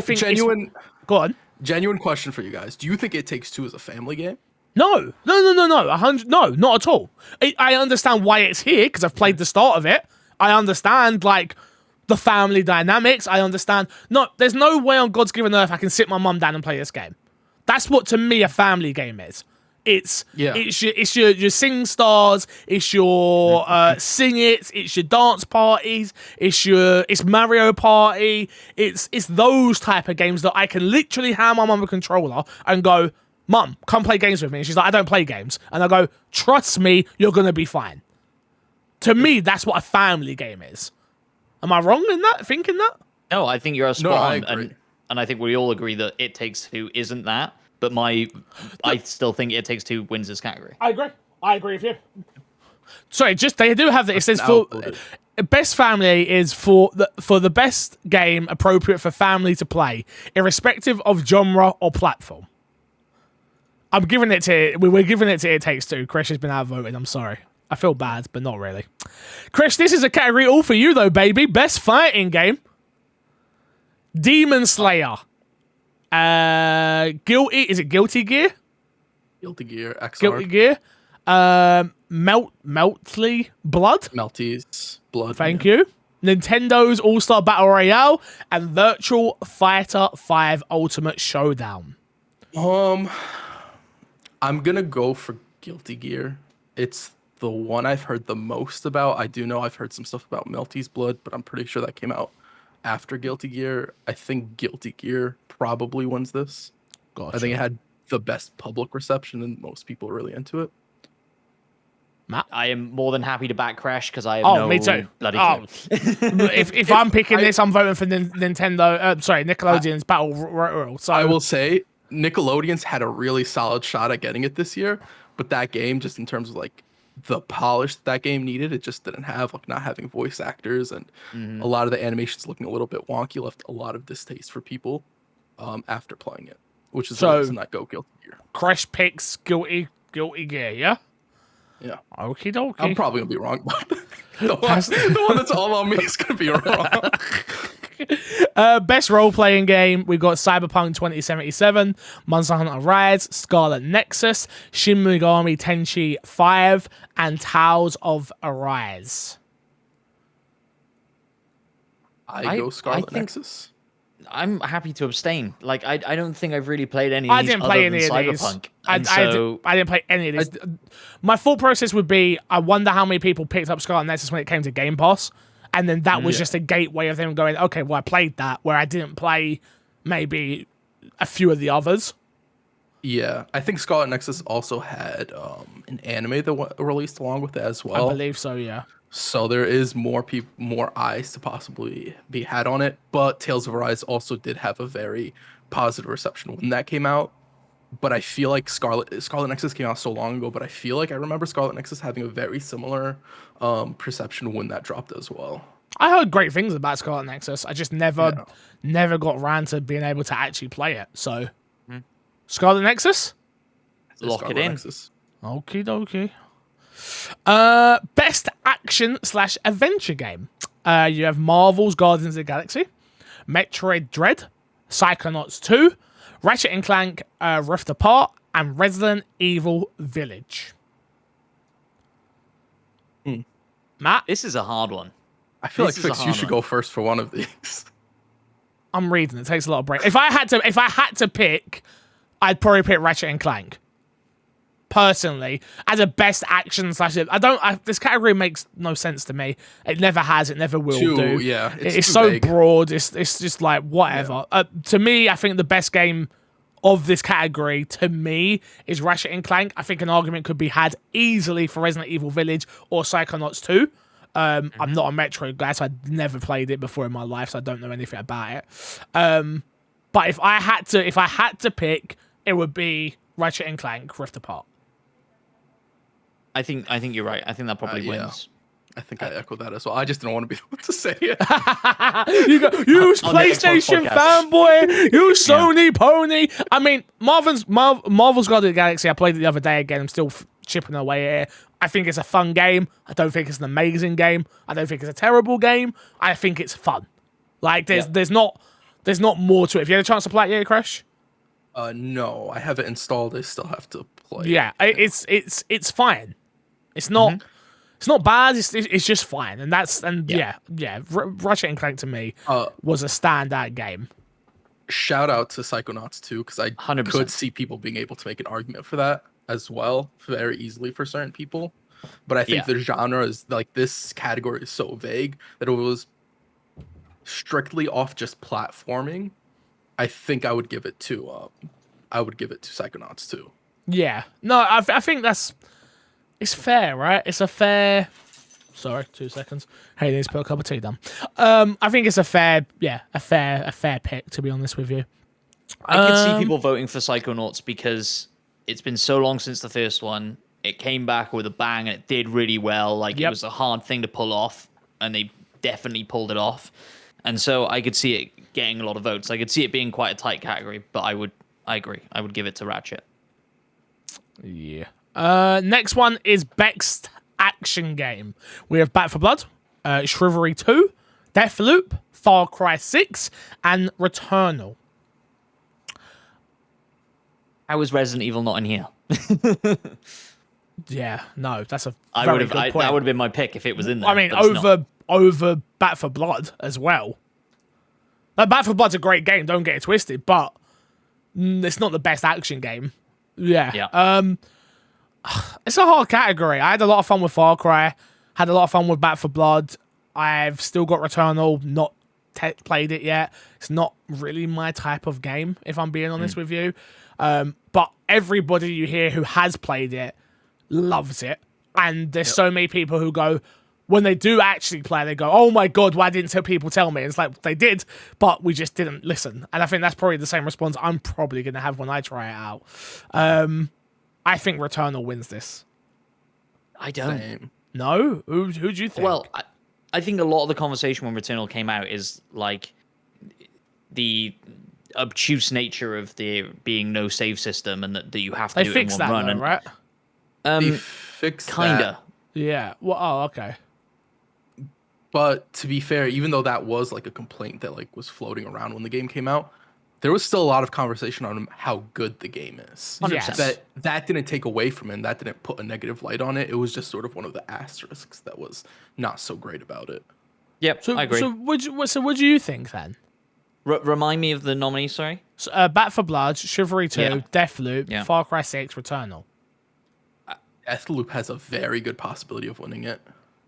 think genuine. Go on. Genuine question for you guys: do you think It Takes Two is a family game? No. 100. No, not at all. I understand why it's here because I've played the start of it. I understand like the family dynamics. I understand. No, there's no way on God's given earth I can sit my mum down and play this game. That's what to me a family game is. It's your sing stars, it's your sing it, it's your dance parties, it's Mario Party, it's those type of games that I can literally hand my mum a controller and go, Mum, come play games with me. And she's like, I don't play games. And I go, trust me, you're gonna be fine. To me, that's what a family game is. Am I wrong in that? Thinking that? No, I think you're spot on, and I think we all agree that It Takes Two isn't that. But I still think It Takes Two wins this category. I agree with you. Sorry, they do have that. It says for best family is for the best game appropriate for family to play, irrespective of genre or platform. We're giving it to It Takes Two. Chris has been outvoted. I'm sorry. I feel bad, but not really. Chris, this is a category all for you though, baby. Best fighting game. Demon Slayer. Guilty Gear? Guilty Gear, XR. Guilty Gear. Melty Blood? Melty's Blood. Thank you. Nintendo's All-Star Battle Royale and Virtual Fighter 5 Ultimate Showdown. I'm gonna go for Guilty Gear. It's the one I've heard the most about. I do know I've heard some stuff about Melty's Blood, but I'm pretty sure that came out after Guilty Gear. I think Guilty Gear probably wins this. Gotcha. I think it had the best public reception and most people are really into it. Matt? I am more than happy to back Crash because I have me too. Bloody clue. if I'm picking this, I'm voting for Nickelodeon's Battle Royale. So I will say Nickelodeon's had a really solid shot at getting it this year, but that game, just in terms of like the polish that game needed, it just didn't have, like not having voice actors and a lot of the animations looking a little bit wonky, left a lot of distaste for people after playing it, which is the reason I go Guilty Gear. Crash picks Guilty Gear, yeah? Yeah. Okie dokie. I'm probably gonna be wrong, but the one that's all on me is gonna be wrong. Best role-playing game, we've got Cyberpunk 2077, Monster Hunter Rise, Scarlet Nexus, Shin Megami Tensei 5, and Tales of Arise. I go Scarlet Nexus. I'm happy to abstain. Like, I don't think I've really played any of I these didn't play other any than of these. Cyberpunk. I didn't play any of these. My thought process would be, I wonder how many people picked up Scarlet Nexus when it came to Game Pass. And then that was just a gateway of them going, okay, well, I played that, where I didn't play maybe a few of the others. Yeah, I think Scarlet Nexus also had an anime that released along with it as well. I believe so, yeah. So there is more eyes to possibly be had on it. But Tales of Arise also did have a very positive reception when that came out. But I feel like Scarlet Nexus came out so long ago, but I feel like I remember Scarlet Nexus having a very similar perception when that dropped as well. I heard great things about Scarlet Nexus. I just never got around to being able to actually play it. So, Scarlet Nexus? Lock Scarlet it in. Nexus. Okie dokie. Best action/adventure game. You have Marvel's Guardians of the Galaxy, Metroid Dread, Psychonauts 2, Ratchet & Clank Rift Apart, and Resident Evil Village. Matt? This is a hard one. I feel like Fix, you should go first for one of these. I'm reading. It takes a lot of brain. If I had to pick, I'd probably pick Ratchet & Clank. Personally, as a best action / this category makes no sense to me. It never has. It never will do. Yeah, it's so vague. Broad. It's just like whatever. Yeah. To me, I think the best game of this category to me is Ratchet & Clank. I think an argument could be had easily for Resident Evil Village or Psychonauts 2. I'm not a Metroid guy, so I'd never played it before in my life, so I don't know anything about it. But if I had to pick, it would be Ratchet & Clank Rift Apart. I think you're right. I think that probably wins. I think I echo that as well. I just didn't want to be the one to say it. you PlayStation fanboy, you Sony pony. I mean, Marvel's Guardians of the Galaxy, I played it the other day again. I'm still chipping away at it. I think it's a fun game. I don't think it's an amazing game. I don't think it's a terrible game. I think it's fun. Like there's not more to it. Have you had a chance to play it yet, Crash? No, I have it installed. I still have to play. Yeah, it's fine. It's not it's not bad. It's just fine, and Ratchet & Clank to me was a standout game. Shout out to Psychonauts 2 because I 100%. could see people being able to make an argument for that as well, very easily for certain people. But I think the genre is like this category is so vague that it was strictly off just platforming. I think I would give it to Psychonauts 2. Yeah, no, I think it's fair, right? It's a fair. Sorry, 2 seconds. Hey, let's put a cup of tea down. I think it's a fair pick, to be honest with you. I could see people voting for Psychonauts because it's been so long since the first one. It came back with a bang and it did really well. Like it was a hard thing to pull off, and they definitely pulled it off. And so I could see it getting a lot of votes. I could see it being quite a tight category, but I agree. I would give it to Ratchet. Yeah. Next one is Best Action Game. We have Back 4 Blood, Chivalry 2, Deathloop, Far Cry 6, and Returnal. How is Resident Evil not in here? Yeah, no, that's a very good point. That would have been my pick if it was in there. I mean, over Back 4 Blood as well. Back 4 Blood's a great game, don't get it twisted, but it's not the best action game. Yeah. It's a hard category. I had a lot of fun with Far Cry, had a lot of fun with Back 4 Blood. I've still got Returnal, not played it yet. It's not really my type of game, if I'm being honest with you. But everybody you hear who has played it loves it. And there's so many people who go, when they do actually play, they go, oh my God, why didn't people tell me? It's like, they did, but we just didn't listen. And I think that's probably the same response I'm probably going to have when I try it out. I think Returnal wins this. I don't. Same. No? Who do you think? Well, I think a lot of the conversation when Returnal came out is like the obtuse nature of there being no save system and that you have to do it in one run. Though, right? fixed Kinda. Yeah. Well, oh, okay. But to be fair, even though that was like a complaint that like was floating around when the game came out, there was still a lot of conversation on how good the game is. 100%. That didn't take away from it. And that didn't put a negative light on it. It was just sort of one of the asterisks that was not so great about it. Yep, So, I agree. so what do you think then? Remind me of the nominees, sorry? So, Back for Blood, Chivalry 2, Yeah. Deathloop, Yeah. Far Cry 6, Returnal. Deathloop has a very good possibility of winning it.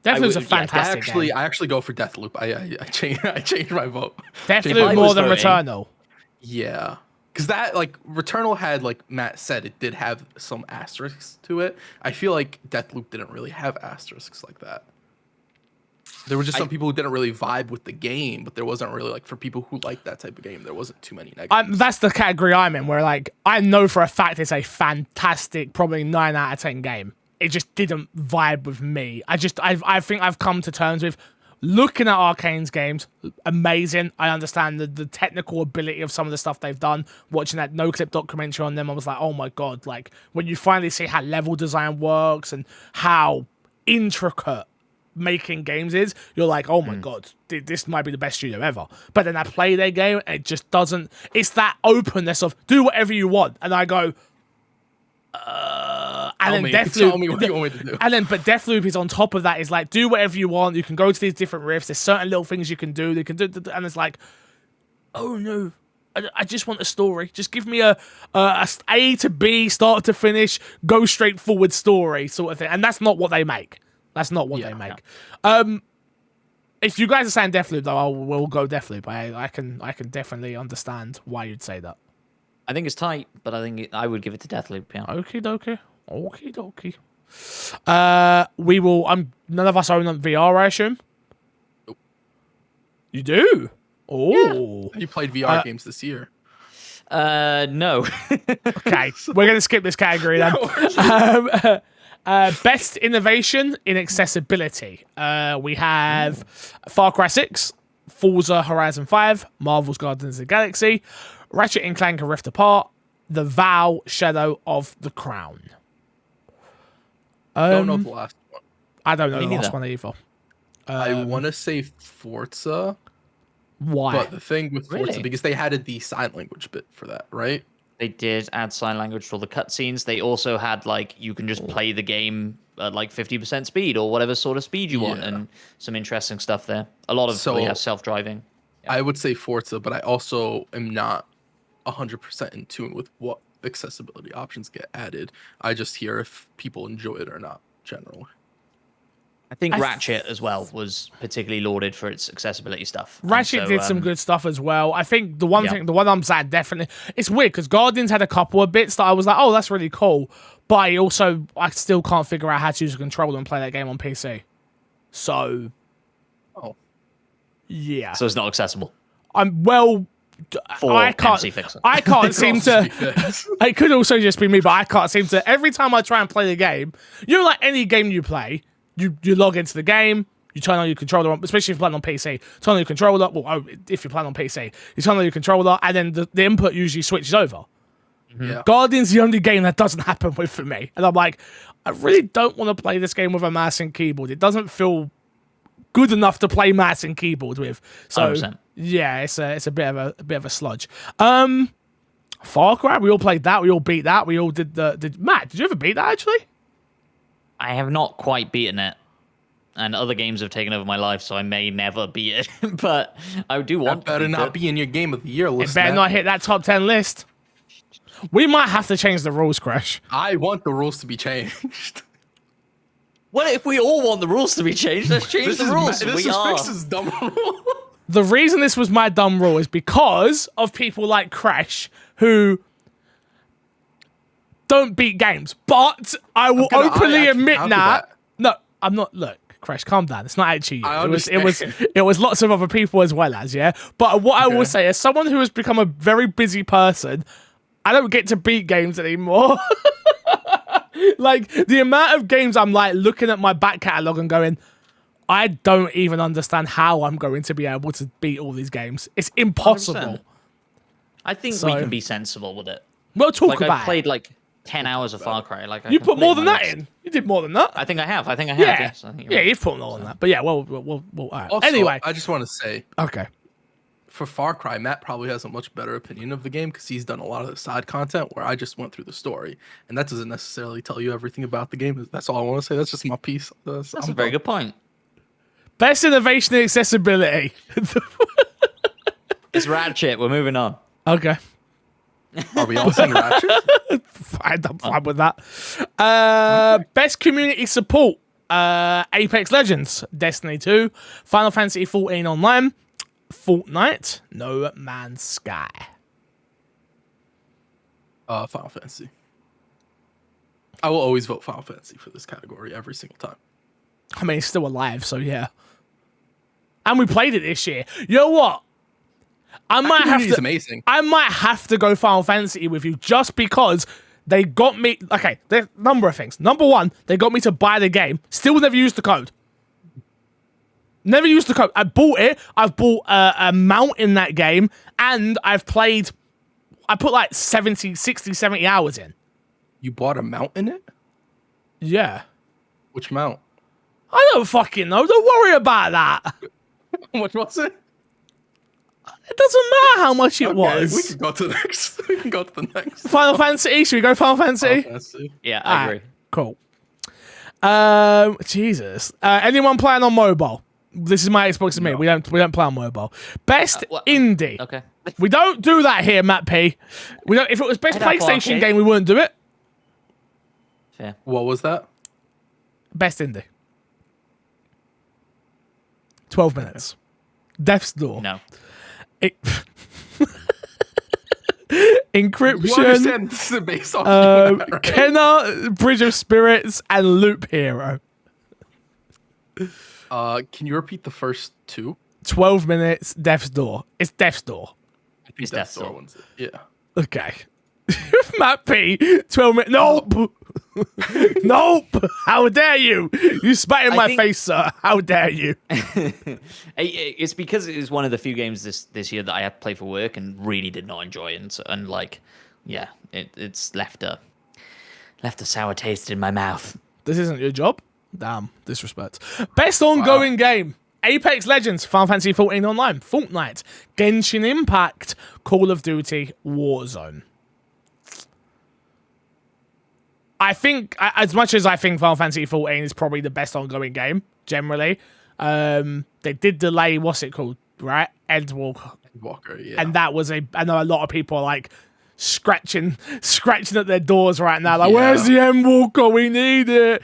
Deathloop's a I fantastic game. actually go for Deathloop. I changed my vote. Deathloop I more was than voting- Returnal. Yeah. Because that, like, Returnal had, like Matt said, it did have some asterisks to it. I feel like Deathloop didn't really have asterisks like that. There were just some people who didn't really vibe with the game, but there wasn't really, like, for people who like that type of game, there wasn't too many negatives. That's the category I'm in, where, like, I know for a fact it's a fantastic, probably 9 out of 10 game. It just didn't vibe with me. I think I've come to terms with looking at Arcane's games, amazing. I understand the technical ability of some of the stuff they've done. Watching that no-clip documentary on them, I was like, oh my god, like, when you finally see how level design works and how intricate making games is, you're like, oh my god, this might be the best studio ever. But then I play their game, and it just doesn't, it's that openness of, do whatever you want. And I go, and then Tell me what you want me to do. And then, but Deathloop is on top of that. Is like, do whatever you want. You can go to these different rifts. There's certain little things you can do. They can do, and it's like, oh no, I just want a story. Just give me a A to B, start to finish, go straight forward story sort of thing. And that's not what they make. That's not what they make. If you guys are saying Deathloop, though, we'll go Deathloop. I can definitely understand why you'd say that. I think it's tight, but I think I would give it to Deathloop, yeah. Okie dokie. Okie dokie. We will. None of us own VR, I assume. Nope. You do. Oh. You played VR games this year. No. Okay, we're gonna skip this category then. Best innovation in accessibility. We have Far Cry 6, Forza Horizon 5, Marvel's Guardians of the Galaxy, Ratchet & Clank Rift Apart, The Vow Shadow of the Crown. Don't know the last one. I don't know Me the last neither. one either. I want to say Forza, Why? but the thing with Forza, Really? because they added the sign language bit for that, right? They did add sign language for all the cutscenes. They also had, like, you can just play the game at, like, 50% speed or whatever sort of speed you want, Yeah. and some interesting stuff there. A lot of self-driving. I would say Forza, but I also am not 100% in tune with what accessibility options get added. I just hear if people enjoy it or not, generally. I think I Ratchet as well was particularly lauded for its accessibility stuff. And Ratchet so, did some good stuff as well. I think the one I'm sad definitely, it's weird because Guardians had a couple of bits that I was like, oh, that's really cool. But I still can't figure out how to use a controller and play that game on PC. So, yeah. So it's not accessible. For I can't. MC Fixer. I can't seem to. Because It could also just be me, but I can't seem to. Every time I try and play the game, like any game you play, you log into the game, you turn on your controller, especially if you're playing on PC. Turn on your controller. Well, if you're playing on PC, you turn on your controller, and then the input usually switches over. yeah. Guardian's the only game that doesn't happen with for me, and I'm like, I really don't want to play this game with a mouse and keyboard. It doesn't feel good enough to play mouse and keyboard with. So 100%. yeah, it's a bit of a sludge. Far Cry, we all played that. We all beat that. We all did Matt, did you ever beat that actually? I have not quite beaten it, and other games have taken over my life, so I may never beat it. But I do want. That better to. not be in your game of the year list. It better man. not hit that top 10 list. We might have to change the rules, Crash. I want the rules to be changed. What if we all want the rules to be changed? Let's change the rules. This We is are. Fix's dumb rule. The reason this was my dumb rule is because of people like Crash who don't beat games. But I will I openly actually admit counter now. that. No, I'm not. Look, Crash, calm down. It's not actually you. I It was understand. it was lots of other people as well as, yeah. But what I will say, as someone who has become a very busy person, I don't get to beat games anymore. Like the amount of games I'm like looking at my back catalogue and going, I don't even understand how I'm going to be able to beat all these games. It's impossible. 100%. I think we So- can be sensible with it. We'll talk Like about I played it. like 10 hours of Far Cry. Like I You can put play more than my that list. in. You did more than that. I think I have. Yeah, Yes, I think you're yeah, right. you've put more than that. But yeah, well, all right. Also, Anyway, I just want to say, okay. for Far Cry, Matt probably has a much better opinion of the game because he's done a lot of the side content where I just went through the story, and that doesn't necessarily tell you everything about the game. That's all I want to say. That's just my piece. That's a very good point. Best innovation and accessibility. It's Ratchet. We're moving on. Okay. Are we all saying Ratchet? Fine, I'm fine with that. Best community support. Apex Legends, Destiny 2, Final Fantasy 14 Online, Fortnite, No Man's Sky. Final Fantasy. I will always vote Final Fantasy for this category every single time. I mean, it's still alive, so yeah. And we played it this year. You know what? I might have to. Amazing. I might have to go Final Fantasy with you just because they got me. Okay, there's a number of things. Number one, they got me to buy the game. Still never used the code. Never used the code. I bought it. I've bought a mount in that game, and I've played. I put like 60, 70 hours in. You bought a mount in it? Yeah. Which mount? I don't fucking know. Don't worry about that. How much was it? It doesn't matter how much it was. We can go to the next. We can go to the next. Final Fantasy. Should we go Final Fantasy? Yeah, I agree. Cool. Jesus. Anyone playing on mobile? This is my Xbox and me. We don't play on mobile. Best indie. Okay. We don't do that here, Matt P. We don't. If it was best PlayStation game, we wouldn't do it. Fair. What was that? Best indie. 12 minutes. Death's Door. No. Encryption. You understand this is based off that, right? Kenna, Bridge of Spirits, and Loop Hero. Can you repeat the first two? 12 minutes, Death's Door. It's Death's Door. I think Death's Door Door. one's it. Yeah. Okay. Matt P, 12 minutes. Nope. Nope. How dare you? You spat in my face, sir. How dare you? It's because it is one of the few games this year that I had to play for work and really did not enjoy, and like, yeah, it's left a sour taste in my mouth. This isn't your job? Damn, disrespect. Best ongoing game. Apex Legends, Final Fantasy 14 Online, Fortnite, Genshin Impact, Call of Duty, Warzone. I think, as much as I think Final Fantasy 14 is probably the best ongoing game, generally, they did delay, what's it called, right? Endwalker. Yeah. And that was I know a lot of people are like scratching at their doors right now, like, where's the Endwalker? We need it.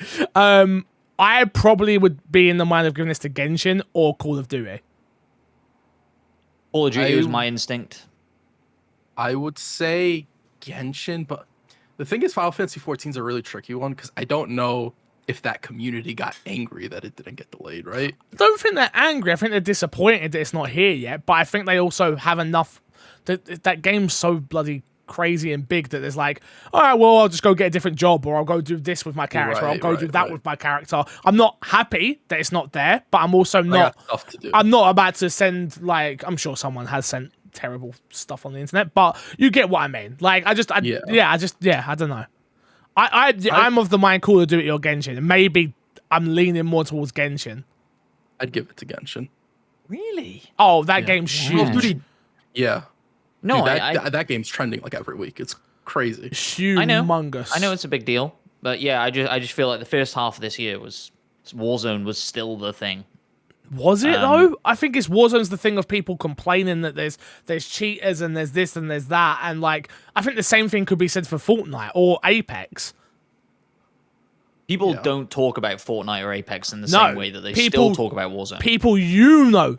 I probably would be in the mind of giving this to Genshin or Call of Duty. Call of Duty was my instinct. I would say Genshin, but the thing is, Final Fantasy 14 is a really tricky one because I don't know if that community got angry that it didn't get delayed, right? I don't think they're angry. I think they're disappointed that it's not here yet, but I think they also have enough. That game's so bloody crazy and big that there's like, all right, well, I'll just go get a different job, or I'll go do this with my character, or I'll go do that with my character. I'm not happy that it's not there, but I'm also not. Stuff to do. I'm not about to send, like, I'm sure someone has sent terrible stuff on the internet, but you get what I mean. Like, I don't know. I'm of the mind Call of Duty or Genshin. Maybe I'm leaning more towards Genshin. I'd give it to Genshin. Really? Oh, that game's huge. Call of Duty. Yeah. No, dude, that game's trending like every week. It's crazy. Humongous. I know it's a big deal, but yeah, I just feel like the first half of this year Warzone was still the thing. Was it though? I think Warzone's the thing of people complaining that there's cheaters and there's this and there's that, and like I think the same thing could be said for Fortnite or Apex. People don't talk about Fortnite or Apex in the same way that they still talk about Warzone. People,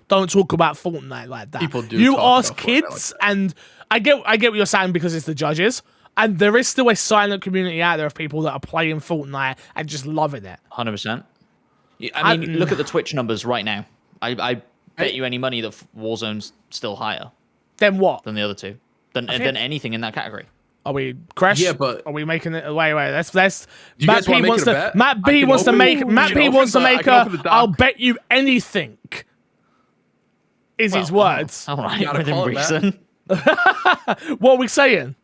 don't talk about Fortnite like that. People do. You ask kids, like, and I get what you're saying because it's the judges, and there is still a silent community out there of people that are playing Fortnite and just loving it. 100%. I mean, look at the Twitch numbers right now. I bet you any money that Warzone's still higher. Then what? Than the other two. Than anything in that category. Are we Crash? Yeah, but are we making it? Wait. Let's. Matt P wants to. Matt P wants to make. Matt P wants to make a. I'll bet you anything. Is his words? All right, within reason. What are we saying?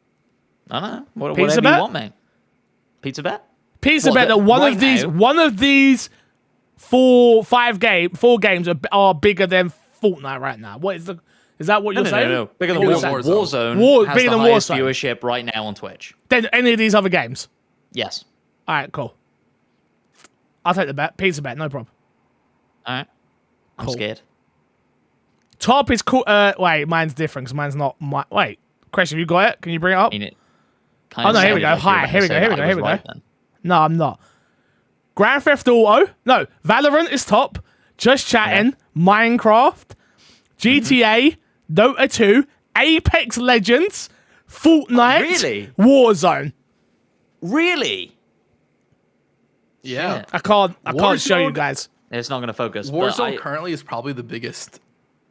I don't know. Pizza Whatever bet? you want, mate. Pizza bet? Pizza bet that one of these four games are bigger than Fortnite right now. Is that what you're saying? No. Bigger than Warzone. Warzone has bigger the than highest Warzone. viewership right now on Twitch. Than any of these other games. Yes. All right, cool. I'll take the bet. Pizza bet, no problem. All right. I'm scared. Top is cool. Wait, mine's different because mine's not. Wait, question, you got it? Can you bring it up? I mean, Oh no, here we go. Hi, here we go. No, I'm not. Grand Theft Auto. No, Valorant is top. Just Chatting. Minecraft. GTA. Dota 2. Apex Legends. Fortnite. Really? Warzone. Really? Yeah. I can't show you guys. It's not going to focus. Warzone currently is probably the biggest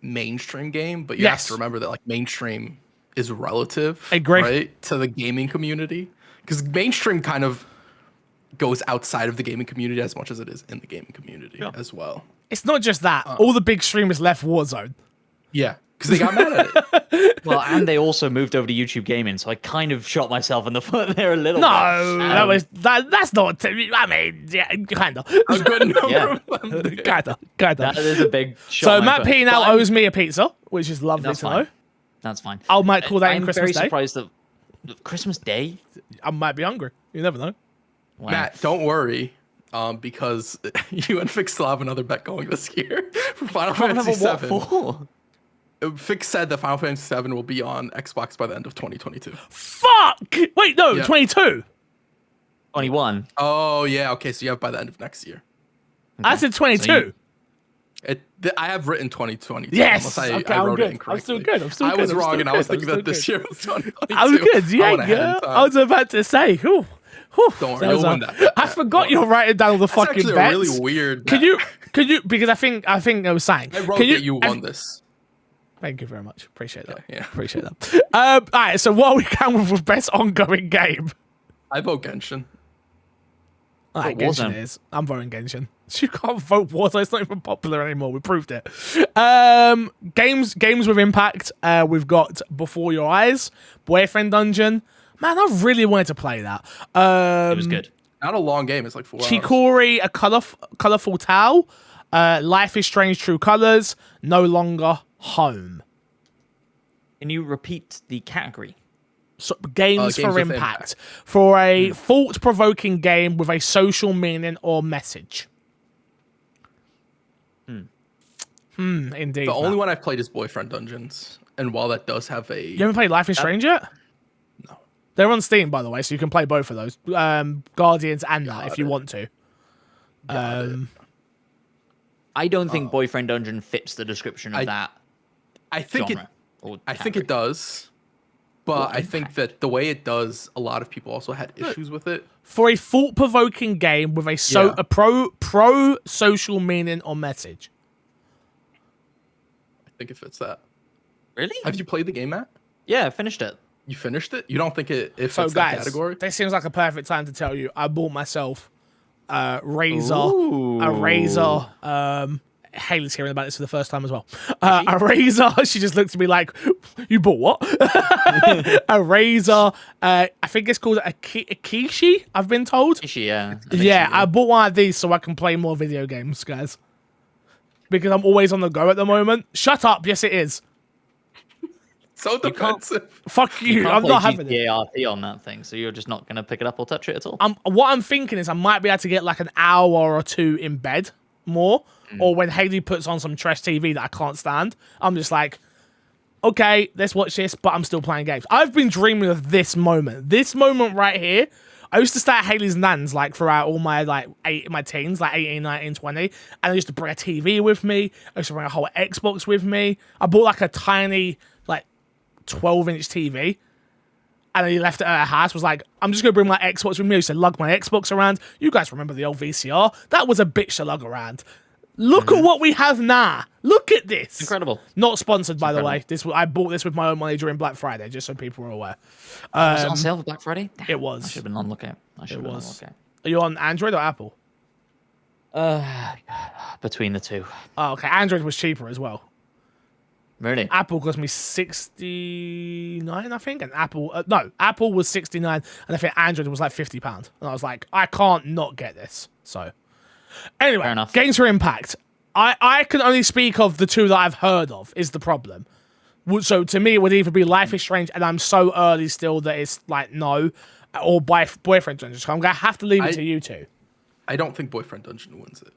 mainstream game, but you have to remember that like mainstream is relative, right, to the gaming community, because mainstream kind of goes outside of the gaming community as much as it is in the gaming community as well. It's not just that. All the big streamers left Warzone. Yeah, because they got mad at it. Well, and they also moved over to YouTube Gaming, so I kind of shot myself in the foot there a little bit. No, that's not. I mean, yeah, kind of. A good number kind of. That is a big shot. So Matt P now owes me a pizza, which is lovely to know. That's fine. I might call that in Christmas Day. I'm very surprised that Christmas Day. I might be hungry. You never know. Wow. Matt, don't worry, because you and Fix still have another bet going this year for Final Fantasy VII. Fix said that Final Fantasy VII will be on Xbox by the end of 2022. Fuck! Wait, no, 22. 21. Oh yeah, okay, so you have by the end of next year. Okay. I said 22. I have written 2022. Yes, I I'm wrote good. it incorrectly. I'm still good. I was wrong, and I was thinking that this year was 2022. I was good. Yeah. I was about to say. Don't worry, you'll win that. I forgot you're writing down all the fucking bets. That's really weird. Can you? Because I think I was saying. I wrote that you won this. Thank you very much. Appreciate that. Yeah. Appreciate that. All right. So what are we going with best ongoing game? I vote Genshin. All right, Genshin is. I'm voting Genshin. You can't vote Warzone. It's not even popular anymore. We proved it. Games with impact. We've got Before Your Eyes, Boyfriend Dungeon. Man, I really wanted to play that. It was good. Not a long game. It's like 4 hours. Chikori, A Colorful Tale. Life is Strange, True Colors. No Longer Home. Can you repeat the category? So, games for impact. For a thought-provoking game with a social meaning or message. Indeed. The only one I've played is Boyfriend Dungeons. And while that does have a... You haven't played Life is Strange yet? No. They're on Steam, by the way, so you can play both of those. Guardians and that, if you want to. I don't think Boyfriend Dungeon fits the description of that genre. I think it does. But I think that the way it does, a lot of people also had issues with it. For a thought-provoking game with a pro social meaning or message. I think it fits that. Really? Have you played the game, Matt? Yeah, I finished it. You finished it? You don't think it fits that category? This seems like a perfect time to tell you I bought myself a Razer. Haley's hearing about this for the first time as well. A Razer. She just looked at me like, "You bought what?" A Razer. I think it's called a Kishi. I've been told. Kishi, yeah. I bought one of these so I can play more video games, guys. Because I'm always on the go at the moment. Shut up. Yes, it is. So defensive. Fuck you. I'm not having it. RP on that thing, so you're just not going to pick it up or touch it at all? What I'm thinking is I might be able to get like an hour or two in bed more. Or when Haley puts on some trash TV that I can't stand, I'm just like, okay, let's watch this, but I'm still playing games. I've been dreaming of this moment. This moment right here. I used to stay at Haley's nan's like throughout all my my teens, like 18, 19, 20. And I used to bring a TV with me. I used to bring a whole Xbox with me. I bought like a tiny, like 12-inch TV. And then he left it at her house, was like, I'm just going to bring my Xbox with me. I used to lug my Xbox around. You guys remember the old VCR? That was a bitch to lug around. Look at what we have now. Look at this. Incredible. Not sponsored, by the way. I bought this with my own money during Black Friday, just so people are aware. Was it on sale for Black Friday? Damn, it was. I should have been on lookout. Are you on Android or Apple? Between the two. Oh, okay. Android was cheaper as well. Really? Apple cost me 69, I think, and Apple was 69, and I think Android was like £50, and I was like, I can't not get this. So, anyway, Fair enough. Games for Impact. I can only speak of the two that I've heard of. Is the problem? So to me, it would either be Life is Strange, and I'm so early still that it's like no, or Boyfriend Dungeon. So I'm gonna have to leave it to you two. I don't think Boyfriend Dungeon wins it.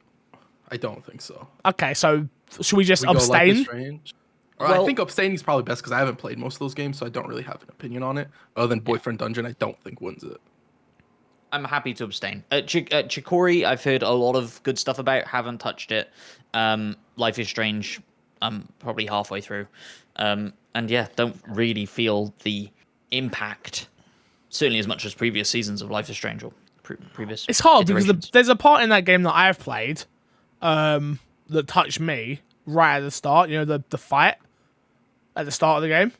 I don't think so. Okay, so should we just abstain? I think abstaining is probably best because I haven't played most of those games, so I don't really have an opinion on it. Other than Boyfriend Dungeon, I don't think wins it. I'm happy to abstain. Chicory, I've heard a lot of good stuff about. Haven't touched it. Life is Strange, I'm probably halfway through. And yeah, don't really feel the impact, certainly as much as previous seasons of Life is Strange or previous. It's hard because there's a part in that game that I've played that touched me right at the start. You know, the fight at the start of the game.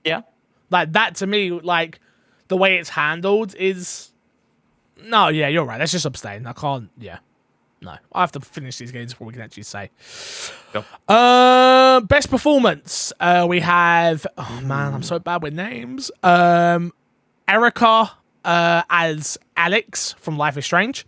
Yeah. Like, that to me, like, the way it's handled is... No, yeah, you're right. Let's just abstain. I can't... Yeah. No. I have to finish these games before we can actually say. Go. Best performance. We have... Oh, man, I'm so bad with names. Erica as Alex from Life is Strange.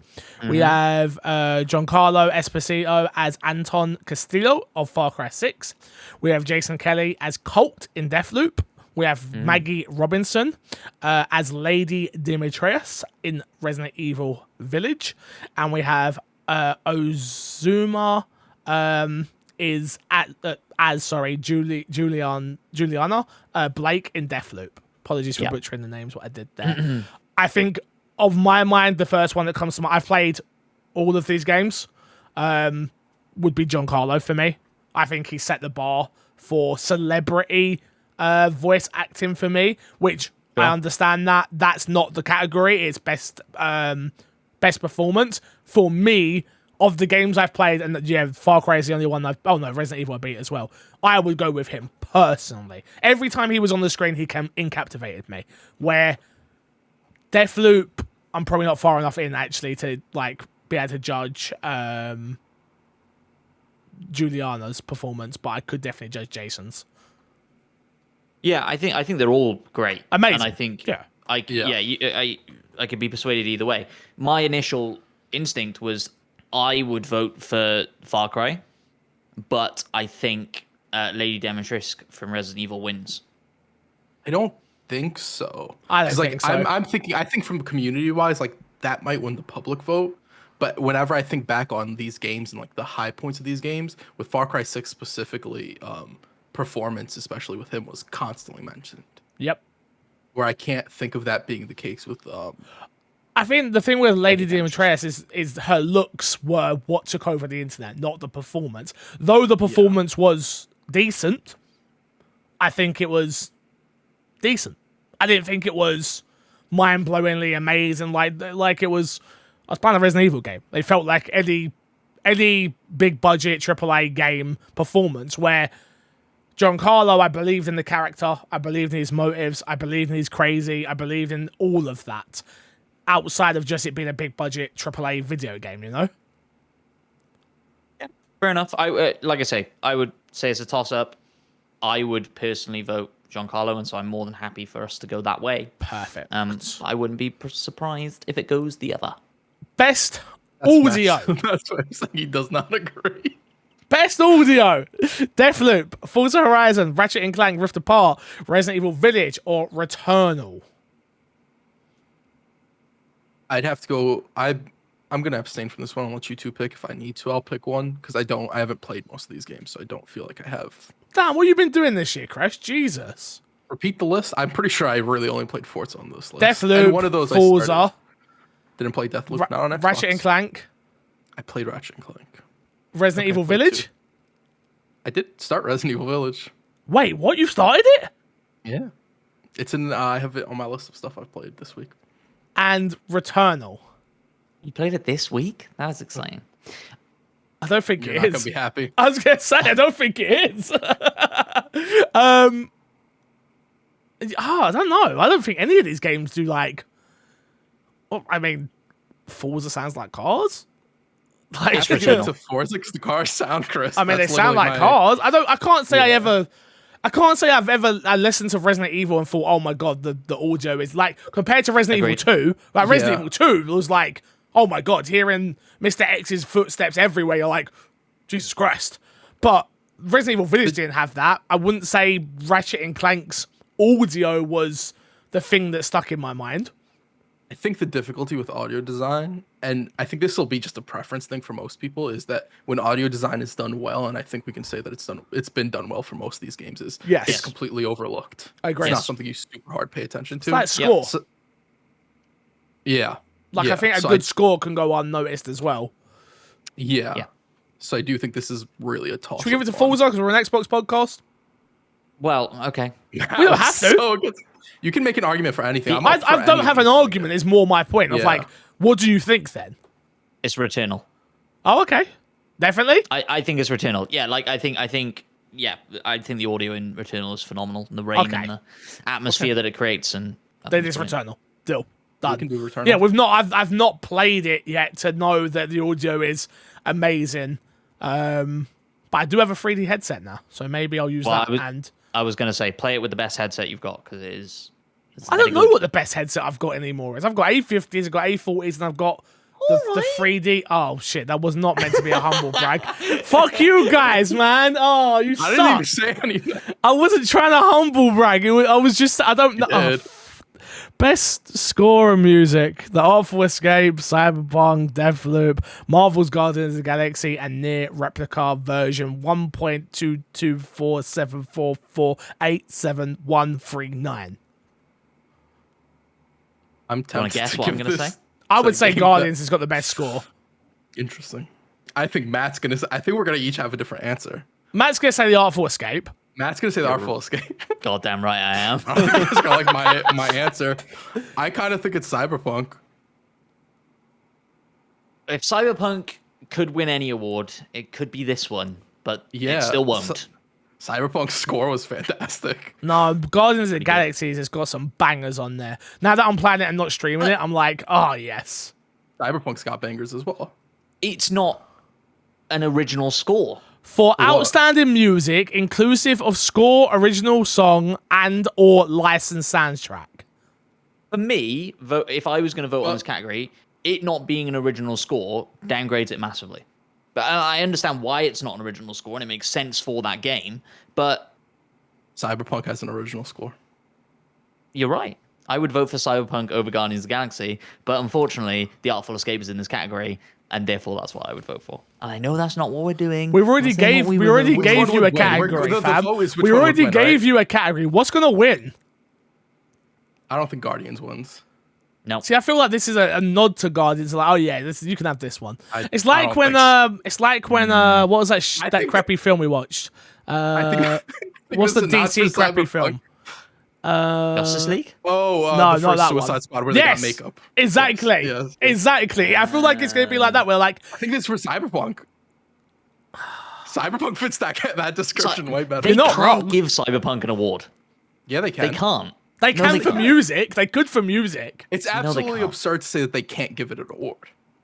We have Giancarlo Esposito as Anton Castillo of Far Cry 6. We have Jason Kelly as Colt in Deathloop. We have Maggie Robinson as Lady Demetrius in Resident Evil Village. And we have Ozuma Juliana Blake in Deathloop. Apologies for butchering the names, what I did there. I think, of my mind, the first one that comes to mind, I've played all of these games, would be Giancarlo for me. I think he set the bar for celebrity voice acting for me, which I understand that that's not the category. It's best performance. For me, of the games I've played, and yeah, Far Cry is the only one Resident Evil I beat as well. I would go with him personally. Every time he was on the screen, he incaptivated me. Where Deathloop, I'm probably not far enough in actually to like be able to judge Juliana's performance, but I could definitely judge Jason's. Yeah, I think they're all great. Amazing. And I think I could be persuaded either way. My initial instinct was I would vote for Far Cry, but I think Lady Demetrius from Resident Evil wins. I don't think so. I don't think so. I'm thinking. I think from community wise, like that might win the public vote. But whenever I think back on these games and like the high points of these games, with Far Cry 6 specifically, performance, especially with him, was constantly mentioned. Yep. Where I can't think of that being the case with. I think the thing with Lady Demetrius is her looks were what took over the internet, not the performance. Though the performance was decent, I think it was decent. I didn't think it was mind-blowingly amazing. Like it was. I was playing a Resident Evil game. They felt like any big budget AAA game performance where Giancarlo, I believed in the character, I believed in his motives, I believed in his crazy, I believed in all of that. Outside of just it being a big budget AAA video game, you know? Yeah, fair enough. I would say it's a toss-up. I would personally vote Giancarlo, and so I'm more than happy for us to go that way. Perfect. I wouldn't be surprised if it goes the other. Best audio. That's what I'm saying. He does not agree. Best audio. Deathloop, Forza Horizon, Ratchet & Clank, Rift Apart, Resident Evil Village, or Returnal. I'd have to go. I'm gonna abstain from this one. I'll let you two pick. If I need to, I'll pick one because I haven't played most of these games, so I don't feel like I have. Damn, what have you been doing this year, Crash? Jesus. Repeat the list. I'm pretty sure I really only played Forza on this list. Deathloop, and one of those Forza. Didn't play Deathloop. Not on Xbox. Ratchet & Clank. I played Ratchet & Clank. Resident Evil Village. I did start Resident Evil Village. Wait, what? You started it? Yeah. It's in. I have it on my list of stuff I've played this week. And Returnal. You played it this week? That was exciting. I don't think You're it not is. Gonna be happy. I was gonna say I don't think it is. I don't know. I don't think any of these games do like. Well, I mean, Forza sounds like cars. Like it's to Forza because the cars sound crisp. I mean, they sound like cars. I can't say I ever I can't say I've ever listened to Resident Evil and thought, oh my god, the audio is like, compared to Resident Agreed. Evil 2, like Resident Yeah. Evil 2 was like, oh my god, hearing Mr. X's footsteps everywhere, you're like, Jesus Christ. But Resident Evil Village didn't have that. I wouldn't say Ratchet and Clank's audio was the thing that stuck in my mind. I think the difficulty with audio design, and I think this will be just a preference thing for most people, is that when audio design is done well, and I think we can say that it's been done well for most of these games, is Yes. it's completely overlooked. I agree. It's Yes. not something you super hard pay attention to. It's like score. So- yeah. Like, yeah. I think a So good score can go unnoticed as well. Yeah. Yeah. So I do think this is really a toss. Should we give it to Forza because we're an Xbox podcast? Well, okay. We don't have to. You can make an argument for anything. I don't have an argument. It's more my point of Yeah. like, what do you think then? It's Returnal. Oh, okay. Definitely. I think it's Returnal. Yeah, like I think the audio in Returnal is phenomenal. And the rain Okay. and the atmosphere that it creates, and I Then think it's brilliant. Returnal. Deal. Done. You can do Returnal. Yeah, I've not played it yet to know that the audio is amazing. But I do have a 3D headset now, so maybe I'll use Well, that. I was gonna say play it with the best headset you've got because it is. I don't know what the best headset I've got anymore is. I've got A50s, I've got A40s, and I've got the 3D. Oh shit, that was not meant to be a humble brag. Fuck you guys, man. Oh, you I didn't even suck. say anything. I wasn't trying to humble brag. I was just, I don't know. Oh, best score of music: The Artful Escape, Cyberpunk, Deathloop, Marvel's Guardians of the Galaxy, and Near Replica version 1.22474487139. I'm wanna tempted guess to what I'm give gonna this say? I to would the say game Guardians has got the best score. Interesting. I think Matt's gonna. I think we're gonna each have a different answer. Matt's gonna say The Artful Escape. Matt's gonna say the Artful Escape. Goddamn right I am. I don't think it's gonna like my answer. I kind of think it's Cyberpunk. If Cyberpunk could win any award, it could be this one, but Yeah, it still won't. Cyberpunk's score was fantastic. No, Guardians of the Galaxy has got some bangers on there. Now that I'm playing it and not streaming it, I'm like, oh yes. Cyberpunk's got bangers as well. It's not an original score. For outstanding music, inclusive of score, original song, and or licensed soundtrack. For me, if I was going to vote on this category, it not being an original score downgrades it massively. But I understand why it's not an original score, and it makes sense for that game. But Cyberpunk has an original score. you're right. I would vote for Cyberpunk over Guardians of the Galaxy, but unfortunately, The Artful Escape is in this category, and therefore that's what I would vote for. And I know that's not what we're doing. We already gave you a category, fam. We already gave you a category. What's gonna win? I don't think Guardians wins. No. See, I feel like this is a nod to Guardians. Like, oh yeah, you can have this one. It's I like don't when what was that that think crappy film we watched? I think What's the this is not DC for crappy Cyberpunk. film? Justice League? Oh, No, the not first that Suicide one. Squad where they got makeup. Exactly. Yes. Exactly. I feel like it's gonna be like that. Where like, I think this is for Cyberpunk. Cyberpunk fits that description way better. They not can't wrong. give Cyberpunk an award. Yeah, they can. They can't. they No, can they for can't. music. They could for music. It's they absolutely can't. absurd to say that they can't give it an award.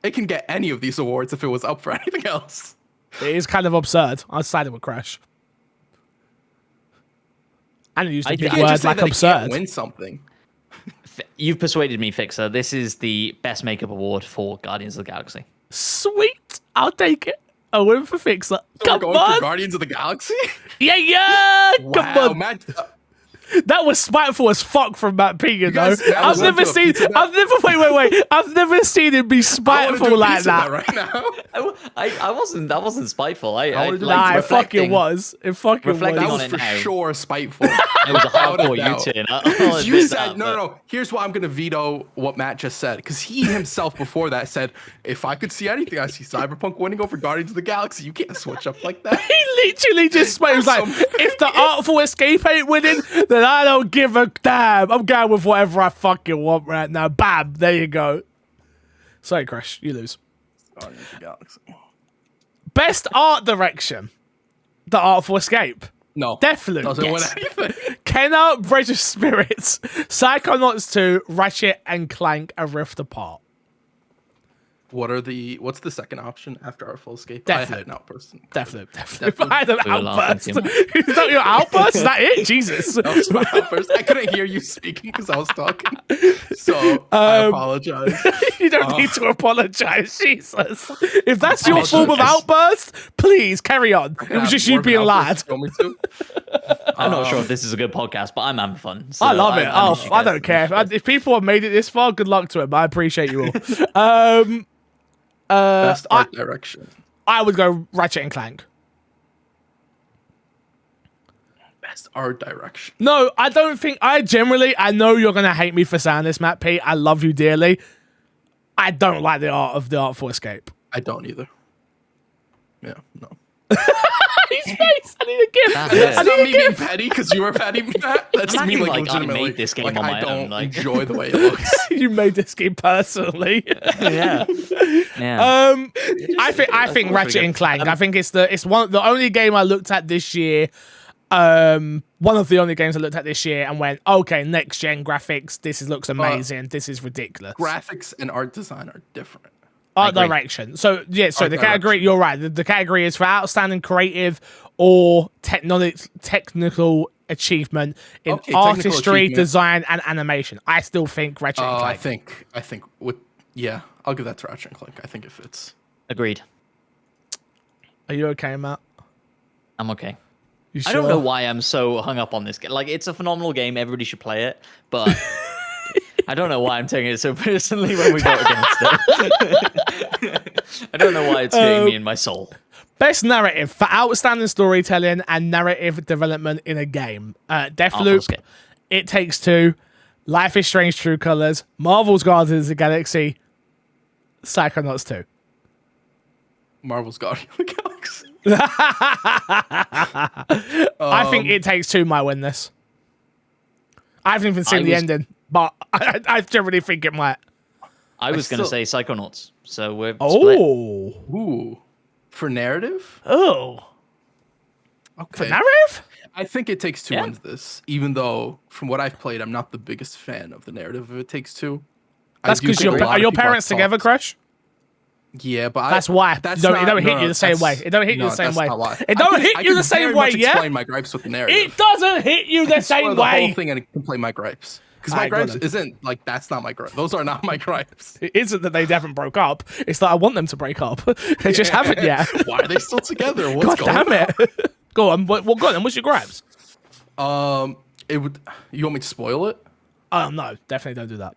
It can get any of these awards if it was up for anything else. It is kind of absurd. I sided with Crash. And used a big You can't word just say like that it can't absurd. win something. You've persuaded me, Fixer. This is the best makeup award for Guardians of the Galaxy. Sweet. I'll take it. A win for Fixer. So Come we're going for on. Guardians of the Galaxy? Yeah. Come Wow, on. Matt, That was spiteful as fuck from Matt Pegan, though. guys- Matt I've was never into a seen. pizza Wait. I've never seen him be I wanna do spiteful a like piece of that. right now. I wasn't spiteful. I wanna do like Nah, it fucking reflecting. was. It fucking Reflecting That on was. was it for now. sure spiteful. It was a Without hardcore doubt. U-turn. I'll You admit said that, no. Here's why I'm gonna veto what Matt just said, because he himself before that said, "If I could see anything, I see Cyberpunk winning over Guardians of the Galaxy. You can't switch up like that." He literally just he was like, if the Artful Escape ain't winning, then I don't give a damn. I'm going with whatever I fucking want right now. Bam, there you go. Sorry, Crash, you lose. Guardians of the Galaxy. Best art direction, The Artful Escape. No, Deathloop. doesn't win Yes. anything. Kenna, Bridge of Spirits, Psychonauts 2, Ratchet and Clank, A Rift Apart. What's the second option after Artful Escape? Deathloop. I had an outburst. Deathloop. I had an We were outburst. laughing Is that your outburst? Is that it? Jesus. That was my outburst. I couldn't hear you speaking because I was talking. So I apologize. You don't need to apologize, Jesus. If that's your form of outburst, please carry on. It was just you being loud. I'm not sure if this is a good podcast, but I'm having fun. So I love it. I don't care. If people have made it this far, good luck to it, but I appreciate you all. Best art direction. I would go Ratchet and Clank. Best art direction. No, I don't think. I know you're going to hate me for saying this, Matt P. I love you dearly. I don't like the art of the Artful Escape. I don't either. Yeah, no. His face. I need a gift. That's not me being petty because you were petty, Matt. That's I'm me acting like like I legitimately. made this game like on I my don't own, like- enjoy the way it looks. You made this game personally. Yeah. I think Ratchet and Clank. I think it's the only game I looked at this year. One of the only games I looked at this year and went, okay, next gen graphics. Looks amazing. This is ridiculous. Graphics and art design are different. Art direction. So yeah, so Art the category, you're right. The category is for outstanding creative or technical achievement in artistry, design, and animation. I still think Ratchet and Clank. I think I'll give that to Ratchet and Clank. I think it fits. Agreed. Are you okay, Matt? I'm okay. You sure? I don't know why I'm so hung up on this game. Like, it's a phenomenal game. Everybody should play it. But I don't know why I'm taking it so personally when we vote against it. I don't know why it's hitting me in my soul. Best narrative for outstanding storytelling and narrative development in a game. Deathloop, It Takes Two, Life is Strange True Colors, Marvel's Guardians of the Galaxy, Psychonauts 2. Marvel's Guardians of the Galaxy. I think It Takes Two might win this. I haven't even seen the ending, but I generally think it might. I was going to say Psychonauts, so we're split. Ooh. For narrative? Oh. Okay. For narrative? I think It Takes Two wins this, even though from what I've played, I'm not the biggest fan of the narrative of It Takes Two. That's because are your parents together, Crush? Yeah, but that's why. It don't hit you the same way. It don't hit you the same way. It don't hit you the same way, yeah? Explain my gripes with the narrative. It doesn't hit you the same way. The whole thing and complain my gripes. Because my gripes isn't like that's not my gripes. Those are not my gripes. It isn't that they haven't broke up. It's that I want them to break up. They just haven't yet. Why are they still together? God damn it! Go on. Well, go on. What's your gripes? It would. You want me to spoil it? Oh no, definitely don't do that.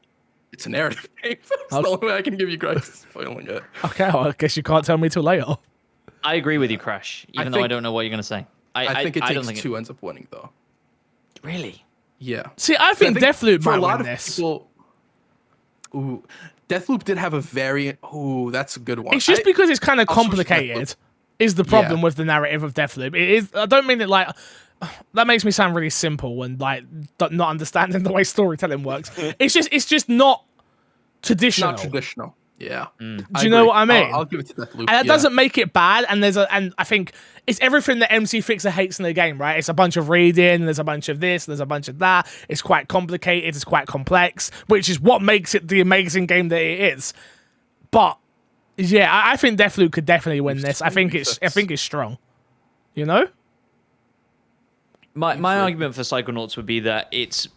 It's a narrative game. It's the only way I can give you gripes is spoiling it. Okay, well, I guess you can't tell me till later. I agree with you, Crash. Even though I don't know what you're gonna say. I think It Takes Two ends up winning though. Really? Yeah. See, I think Deathloop might win this. Deathloop did have a very. That's a good one. It's just because it's kind of complicated. Is the problem with the narrative of Deathloop? It is. I don't mean it like. That makes me sound really simple and like not understanding the way storytelling works. It's just not traditional. Not traditional. Yeah. Do you know what I mean? I'll give it to Deathloop. And that doesn't make it bad. And and I think it's everything that MC Fixer hates in the game, right? It's a bunch of reading, there's a bunch of this, there's a bunch of that. It's quite complicated, it's quite complex, which is what makes it the amazing game that it is. But yeah, I think Deathloop could definitely win this. I think it's strong. You know? My argument for Psychonauts would be that it's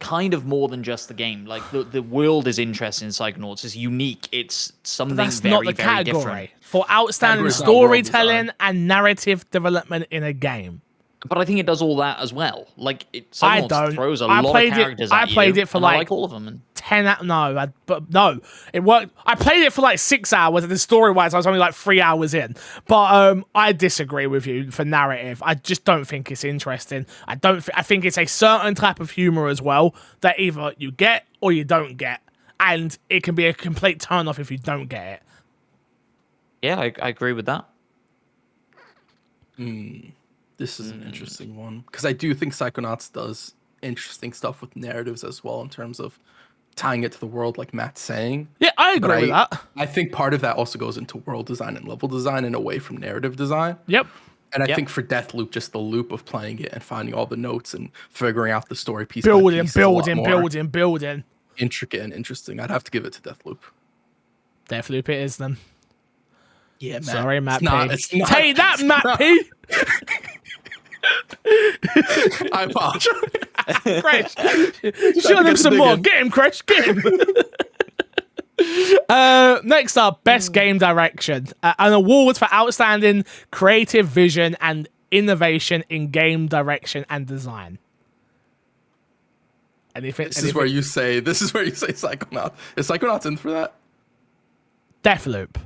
kind of more than just the game. Like the world is interesting in Psychonauts. It's unique. It's something very different. For outstanding storytelling and narrative development in a game. But I think it does all that as well. Like Psychonauts throws a lot of characters at you. I played it for like all of them. And 10 no, it worked. I played it for like 6 hours, and the story-wise, I was only like 3 hours in. But I disagree with you for narrative. I just don't think it's interesting. I think it's a certain type of humor as well that either you get or you don't get, and it can be a complete turn-off if you don't get it. Yeah, I agree with that. This is an interesting one because I do think Psychonauts does interesting stuff with narratives as well in terms of tying it to the world, like Matt's saying. Yeah, I agree with that. I think part of that also goes into world design and level design and away from narrative design. Yep. And I think for Deathloop, just the loop of playing it and finding all the notes and figuring out the story piece, building. Intricate and interesting. I'd have to give it to Deathloop. Deathloop it is then. Yeah, Matt. Sorry, Matt P. It's not. Take that, Matt P. I apologize. Crash. Show them some more. Get him, Crash. Get him. Next up, Best Game Direction. An award for outstanding creative vision and innovation in game direction and design. This is where you say Psychonauts. Is Psychonauts in for that? Deathloop.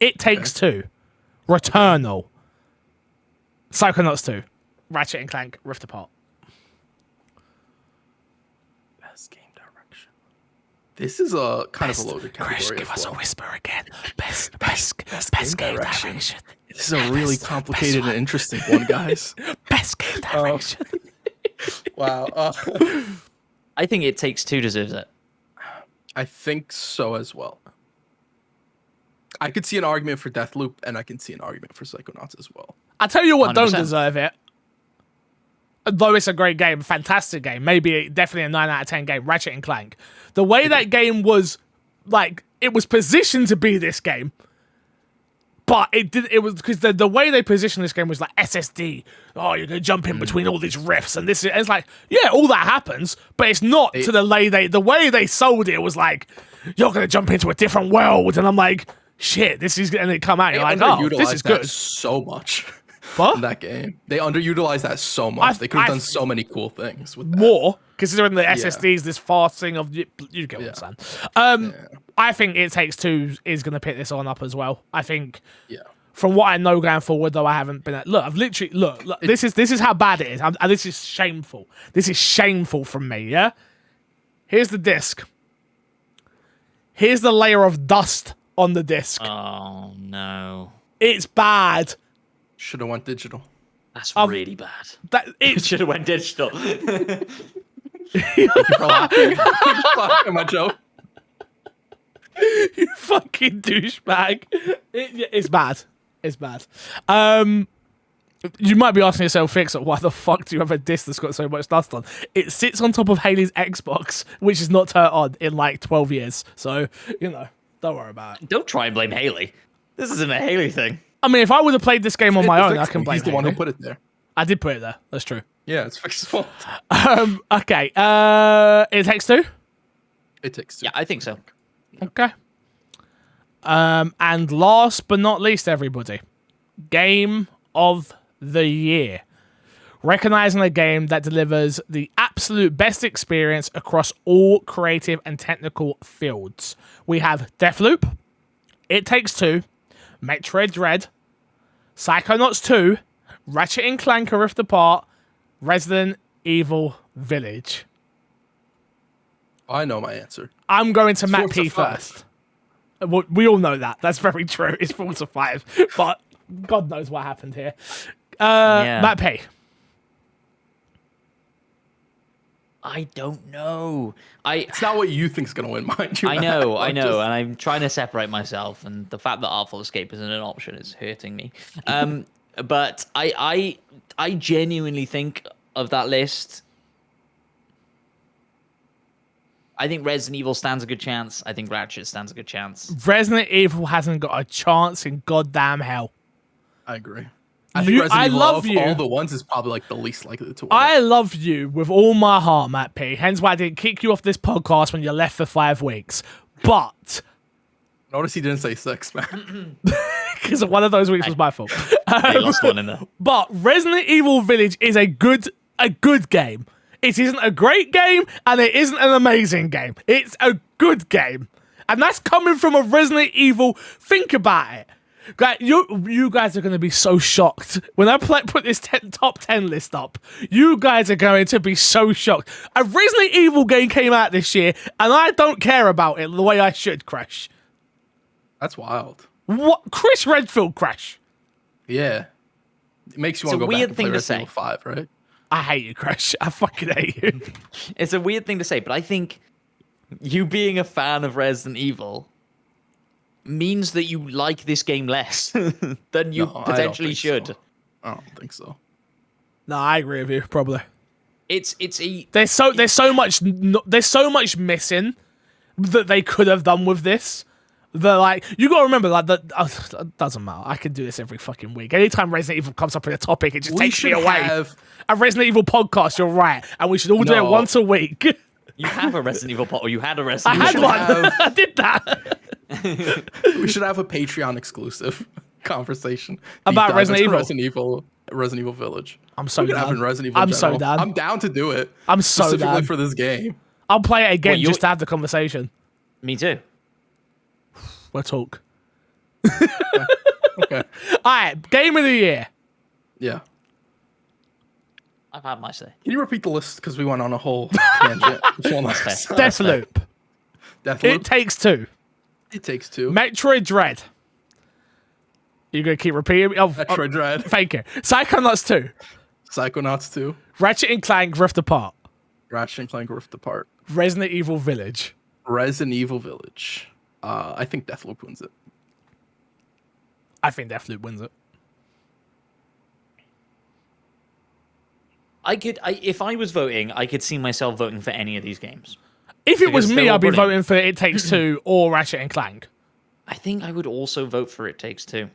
It Takes Two. Returnal. Psychonauts 2. Ratchet and Clank Rift Apart. Best game direction. This is a kind of a loaded category. Chris, give us a whisper again. Best game direction. This is a really complicated and interesting one, guys. Best game direction. Wow. I think It Takes Two deserves it. I think so as well. I could see an argument for Deathloop, and I can see an argument for Psychonauts as well. I tell you what, 100%. don't deserve it. Though it's a great game, fantastic game, definitely a 9 out of 10 game, Ratchet and Clank. The way that game was, like, it was positioned to be this game, but it was because the way they positioned this game was like SSD. Oh, you're gonna jump in between all these rifts, and it's like, yeah, all that happens, but it's not to the way they sold it was like, you're gonna jump into a different world, and I'm like, shit, this is gonna come out. You're like, oh, this is good. So much. What? In that game, they underutilized that so much. They could have done so many cool things with that. More, considering the SSDs, this fast thing of you get what I'm saying. I think It Takes Two is going to pick this on up as well. I think, from what I know going forward, though, I haven't been. I've literally look. This is how bad it is. This is shameful. This is shameful from me. Yeah. Here's the disc. Here's the layer of dust on the disc. Oh no! It's bad. Should have went digital. That's really bad. It should have went digital. Thank you for laughing. Laughing at my joke. You fucking douchebag. It's bad. It's bad. You might be asking yourself, Fix, why the fuck do you have a disc that's got so much dust on? It sits on top of Haley's Xbox, which is not turned on in like 12 years. So, don't worry about it. Don't try and blame Haley. This isn't a Haley thing. I mean, if I would have played this game on my own, I can blame He's the one who put it there. I did put it there. That's true. Yeah, it's Fix's fault. Okay. It Takes Two? It Takes Two. Yeah, I think so. Okay. And last but not least, everybody, Game of the Year. Recognizing a game that delivers the absolute best experience across all creative and technical fields. We have Deathloop, It Takes Two, Metroid Dread, Psychonauts 2, Ratchet and Clank Rift Apart, Resident Evil Village. I know my answer. I'm going to Matt P first. We all know that. That's very true. It's 4 to 5. But God knows what happened here. Matt P. I don't know. It's not what you think's gonna win, mind you. I know, and I'm trying to separate myself, and the fact that Artful Escape isn't an option is hurting me. But I genuinely think of that list. I think Resident Evil stands a good chance. I think Ratchet stands a good chance. Resident Evil hasn't got a chance in goddamn hell. I agree. I think Resident Evil of all the ones is probably like the least likely to win. I love you with all my heart, Matt P. Hence why I didn't kick you off this podcast when you left for 5 weeks. But notice he didn't say 6, man. Because one of those weeks was my fault. They lost one in there. But Resident Evil Village is a good game. It isn't a great game, and it isn't an amazing game. It's a good game. And that's coming from a Resident Evil. Think about it. Like, you guys are going to be so shocked. When I put this top 10 list up, you guys are going to be so shocked. A Resident Evil game came out this year, and I don't care about it the way I should, Crash. That's wild. What? Chris Redfield, Crash. Yeah. It makes you want to go back and play Resident Evil 5, right? I hate you, Crash. I fucking hate you. It's a weird thing to say, but I think you being a fan of Resident Evil means that you like this game less than you potentially should. So. I don't think so. No, I agree with you. Probably. There's so much missing that they could have done with this. Like, you gotta remember, like, it doesn't matter. I can do this every fucking week. Anytime Resident Evil comes up in a topic, it just takes me away. A Resident Evil podcast, you're right. And we should all do it once a week. You have a Resident Evil podcast, or you had a Resident Evil podcast. I had one. I did that. We should have a Patreon exclusive conversation about Resident Evil Village. I'm so down. I'm so down. I'm down to do it. I'm so specifically down for this game. I'll play it again just to have the conversation. Me too. We'll talk. Okay. All right, game of the year. Yeah. I've had my say. Can you repeat the list because we went on a whole tangent? Deathloop. Deathloop. It Takes Two. It Takes Two. Metroid Dread. You're gonna keep repeating. Metroid Dread. Thank you. Psychonauts 2. Psychonauts 2. Ratchet and Clank Rift Apart. Ratchet and Clank Rift Apart. Resident Evil Village. Resident Evil Village. I think Deathloop wins it. I think Deathloop wins it. If I was voting, I could see myself voting for any of these games. If it was me, I'd be voting for It Takes Two or Ratchet and Clank. I think I would also vote for It Takes Two.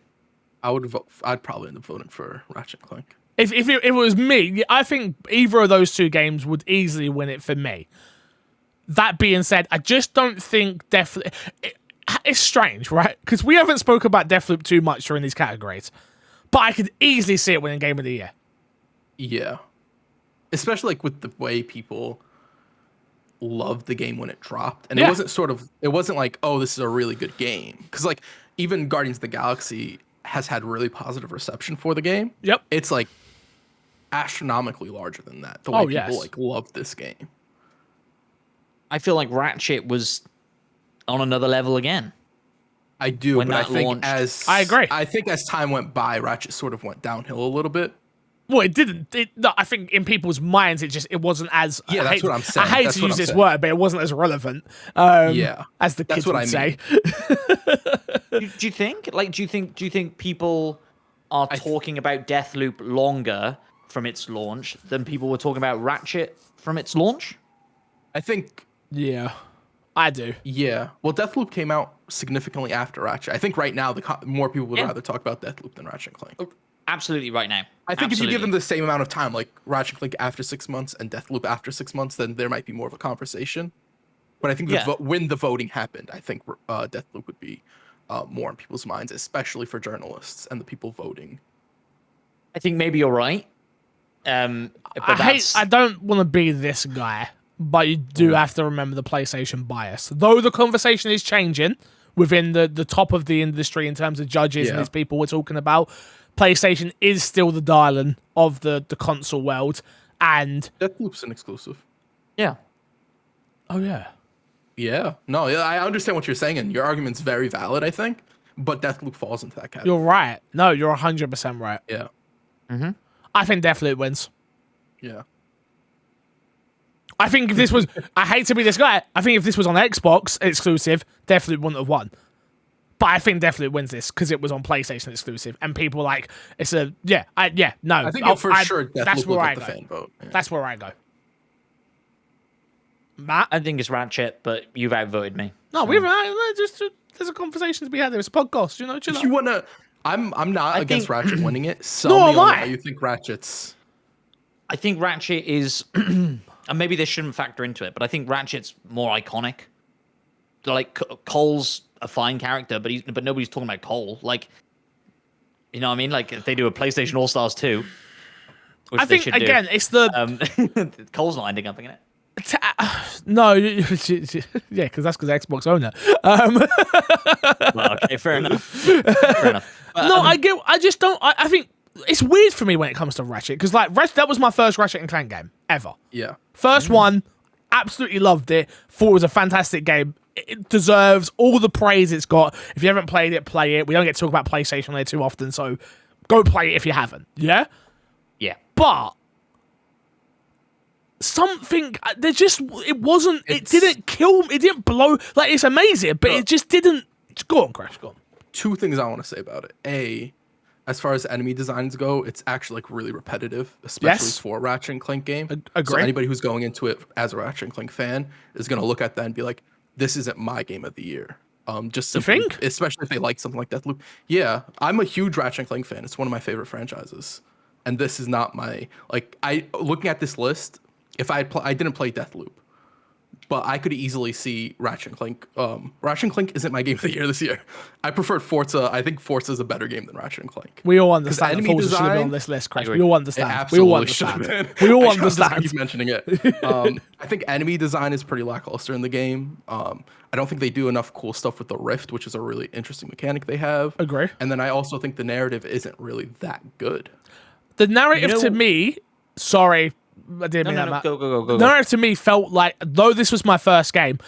I'd probably end up voting for Ratchet and Clank. If it was me, I think either of those two games would easily win it for me. That being said, I just don't think Deathloop... It's strange, right? Because we haven't spoken about Deathloop too much during these categories. But I could easily see it winning Game of the Year. Yeah. Especially like with the way people loved the game when it dropped. And it wasn't like, oh, this is a really good game. Because like even Guardians of the Galaxy has had really positive reception for the game. Yep. It's like astronomically larger than that. The way people like love this game. I feel like Ratchet was on another level again. I do, but I think I agree. I think as time went by, Ratchet sort of went downhill a little bit. Well, it didn't. No, I think in people's minds, it wasn't as. Yeah, that's what I'm saying. I hate to use this word, but it wasn't as relevant. As the kids would say. do you think? Like, do you think people are talking about Deathloop longer from its launch than people were talking about Ratchet from its launch? I think. Yeah, I do. Yeah. Well, Deathloop came out significantly after Ratchet. I think right now more people would rather talk about Deathloop than Ratchet and Clank. Absolutely, right now. I think if you give them the same amount of time, like Ratchet and Clank after 6 months and Deathloop after 6 months, then there might be more of a conversation. But I think when the voting happened, I think Deathloop would be more in people's minds, especially for journalists and the people voting. I think maybe you're right. I don't want to be this guy, but you do have to remember the PlayStation bias. Though the conversation is changing within the top of the industry in terms of judges and these people we're talking about, PlayStation is still the darling of the console world, and Deathloop's an exclusive. Yeah. Oh yeah. Yeah. No, I understand what you're saying, and your argument's very valid, I think. But Deathloop falls into that category. You're right. No, you're 100% right. Yeah. Mm-hmm. I think Deathloop wins. Yeah. I think if this was, I hate to be this guy, I think if this was on Xbox exclusive, Deathloop wouldn't have won. But I think Deathloop wins this because it was on PlayStation exclusive, and people like it's a no. I think for sure Deathloop will get the fan vote. Yeah. That's where I go. Matt, I think it's Ratchet, but you've outvoted me. No, there's a conversation to be had. There. It's a podcast, you know. If you wanna, I'm not against Ratchet winning it. So no, am I? You think Ratchet's? I think Ratchet is, and maybe this shouldn't factor into it, but I think Ratchet's more iconic. Like Cole's a fine character, but nobody's talking about Cole. Like, you know what I mean? Like if they do a PlayStation All Stars 2, which I think again, it's the Cole's not ending up in it. No, yeah, because Xbox own it. Well, okay, fair enough. Fair enough. No, I just don't. I think it's weird for me when it comes to Ratchet because like that was my first Ratchet and Clank game ever. Yeah, first one, absolutely loved it. Thought it was a fantastic game. It deserves all the praise it's got. If you haven't played it, play it. We don't get to talk about PlayStation there too often, so go play it if you haven't. Yeah, yeah. But something it didn't kill me. It didn't blow. Like it's amazing, but it just didn't. Go on, Crash. Go on. Two things I want to say about it. As far as enemy designs go, it's actually like really repetitive, especially for a Ratchet and Clank game. Agree. So anybody who's going into it as a Ratchet and Clank fan is going to look at that and be like, this isn't my game of the year. Just You simply, think? especially if they like something like Deathloop. Yeah, I'm a huge Ratchet and Clank fan. It's one of my favorite franchises, and this is not my like. I looking at this list, if I didn't play Deathloop, but I could easily see Ratchet and Clank. Ratchet and Clank isn't my game of the year this year. I preferred Forza. I think Forza is a better game than Ratchet and Clank. We all understand that enemy Forza should have been design- on this list, Chris. agree. We all It understand. We all absolutely should have understand. been. We all I just understand. keep mentioning it. I think enemy design is pretty lackluster in the game. I don't think they do enough cool stuff with the Rift, which is a really interesting mechanic they have. Agree. And then I also think the narrative isn't really that good. The narrative You know- to me, sorry, I didn't mean that. No, Matt. go. The narrative to me felt like, though this was my first game,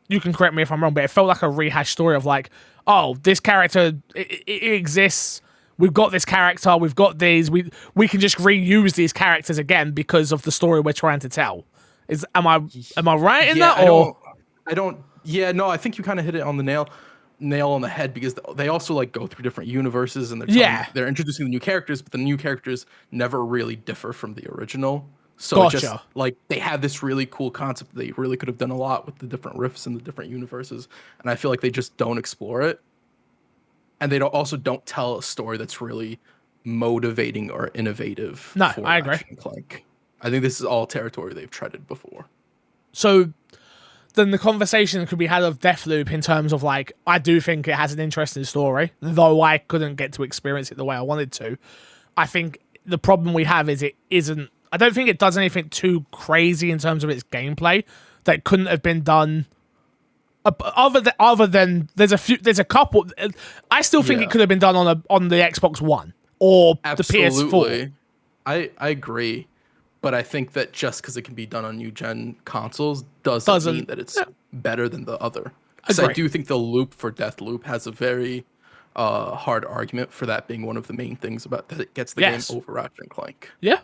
you can correct me if I'm wrong, but it felt like a rehashed story of like, oh, this character it exists. We've got this character. We've got these. We can just reuse these characters again because of the story we're trying to tell. Am I right in that? I don't. Yeah, no, I think you kind of hit it on the nail on the head, because they also like go through different universes, and they're introducing the new characters, but the new characters never really differ from the original. So Gotcha. it just like they have this really cool concept. They really could have done a lot with the different riffs and the different universes, and I feel like they just don't explore it, and they also don't tell a story that's really motivating or innovative. No, for I agree. Ratchet and Clank. I think this is all territory they've treaded before. So then the conversation could be had of Deathloop in terms of like, I do think it has an interesting story, though I couldn't get to experience it the way I wanted to. I think the problem we have is I don't think it does anything too crazy in terms of its gameplay that couldn't have been done. Other than there's a couple. I still think it could have been done on the Xbox One or the PS4. I agree. But I think that just because it can be done on new gen consoles doesn't mean that it's better than the other. Because I do think the loop for Deathloop has a very hard argument for that being one of the main things about that it gets the game over Ratchet and Clank. Yeah.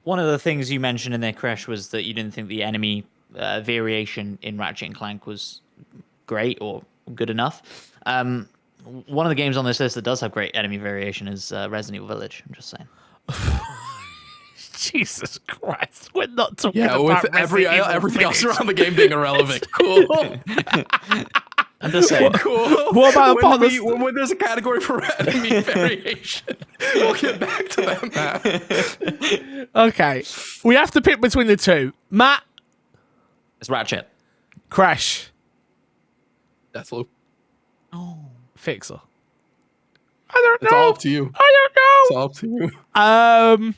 One of the things you mentioned in there, Crash, was that you didn't think the enemy variation in Ratchet and Clank was great or good enough. One of the games on this list that does have great enemy variation is Resident Evil Village. I'm just saying. Jesus Christ, we're not talking about with everything else around the game being irrelevant. Cool. I'm just saying. Cool. What about when there's a category for enemy variation? We'll get back to that, Matt. Okay, we have to pick between the two. Matt, it's Ratchet. Crash, Deathloop. Oh, Fixer. I don't know. It's all up to you. I don't know. It's all up to you.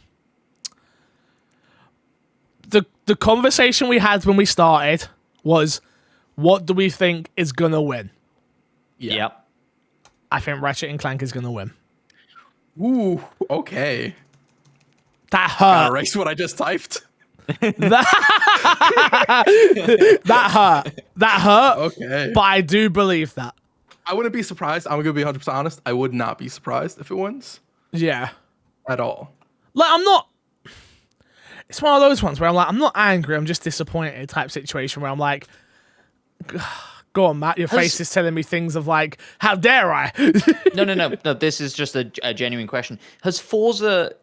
The conversation we had when we started was, what do we think is gonna win? Yeah. Yep. I think Ratchet and Clank is gonna win. Ooh, okay. That Gotta hurt. erase what I just typed. That hurt. That hurt. Okay. But I do believe that. I wouldn't be surprised. I'm gonna be 100% honest. I would not be surprised if it wins Yeah. at all. Like, I'm not. It's one of those ones where I'm like, I'm not angry, I'm just disappointed type situation where I'm like, go on, Matt, your face is telling me things of like, how dare I? No. This is just a genuine question. Has Forza?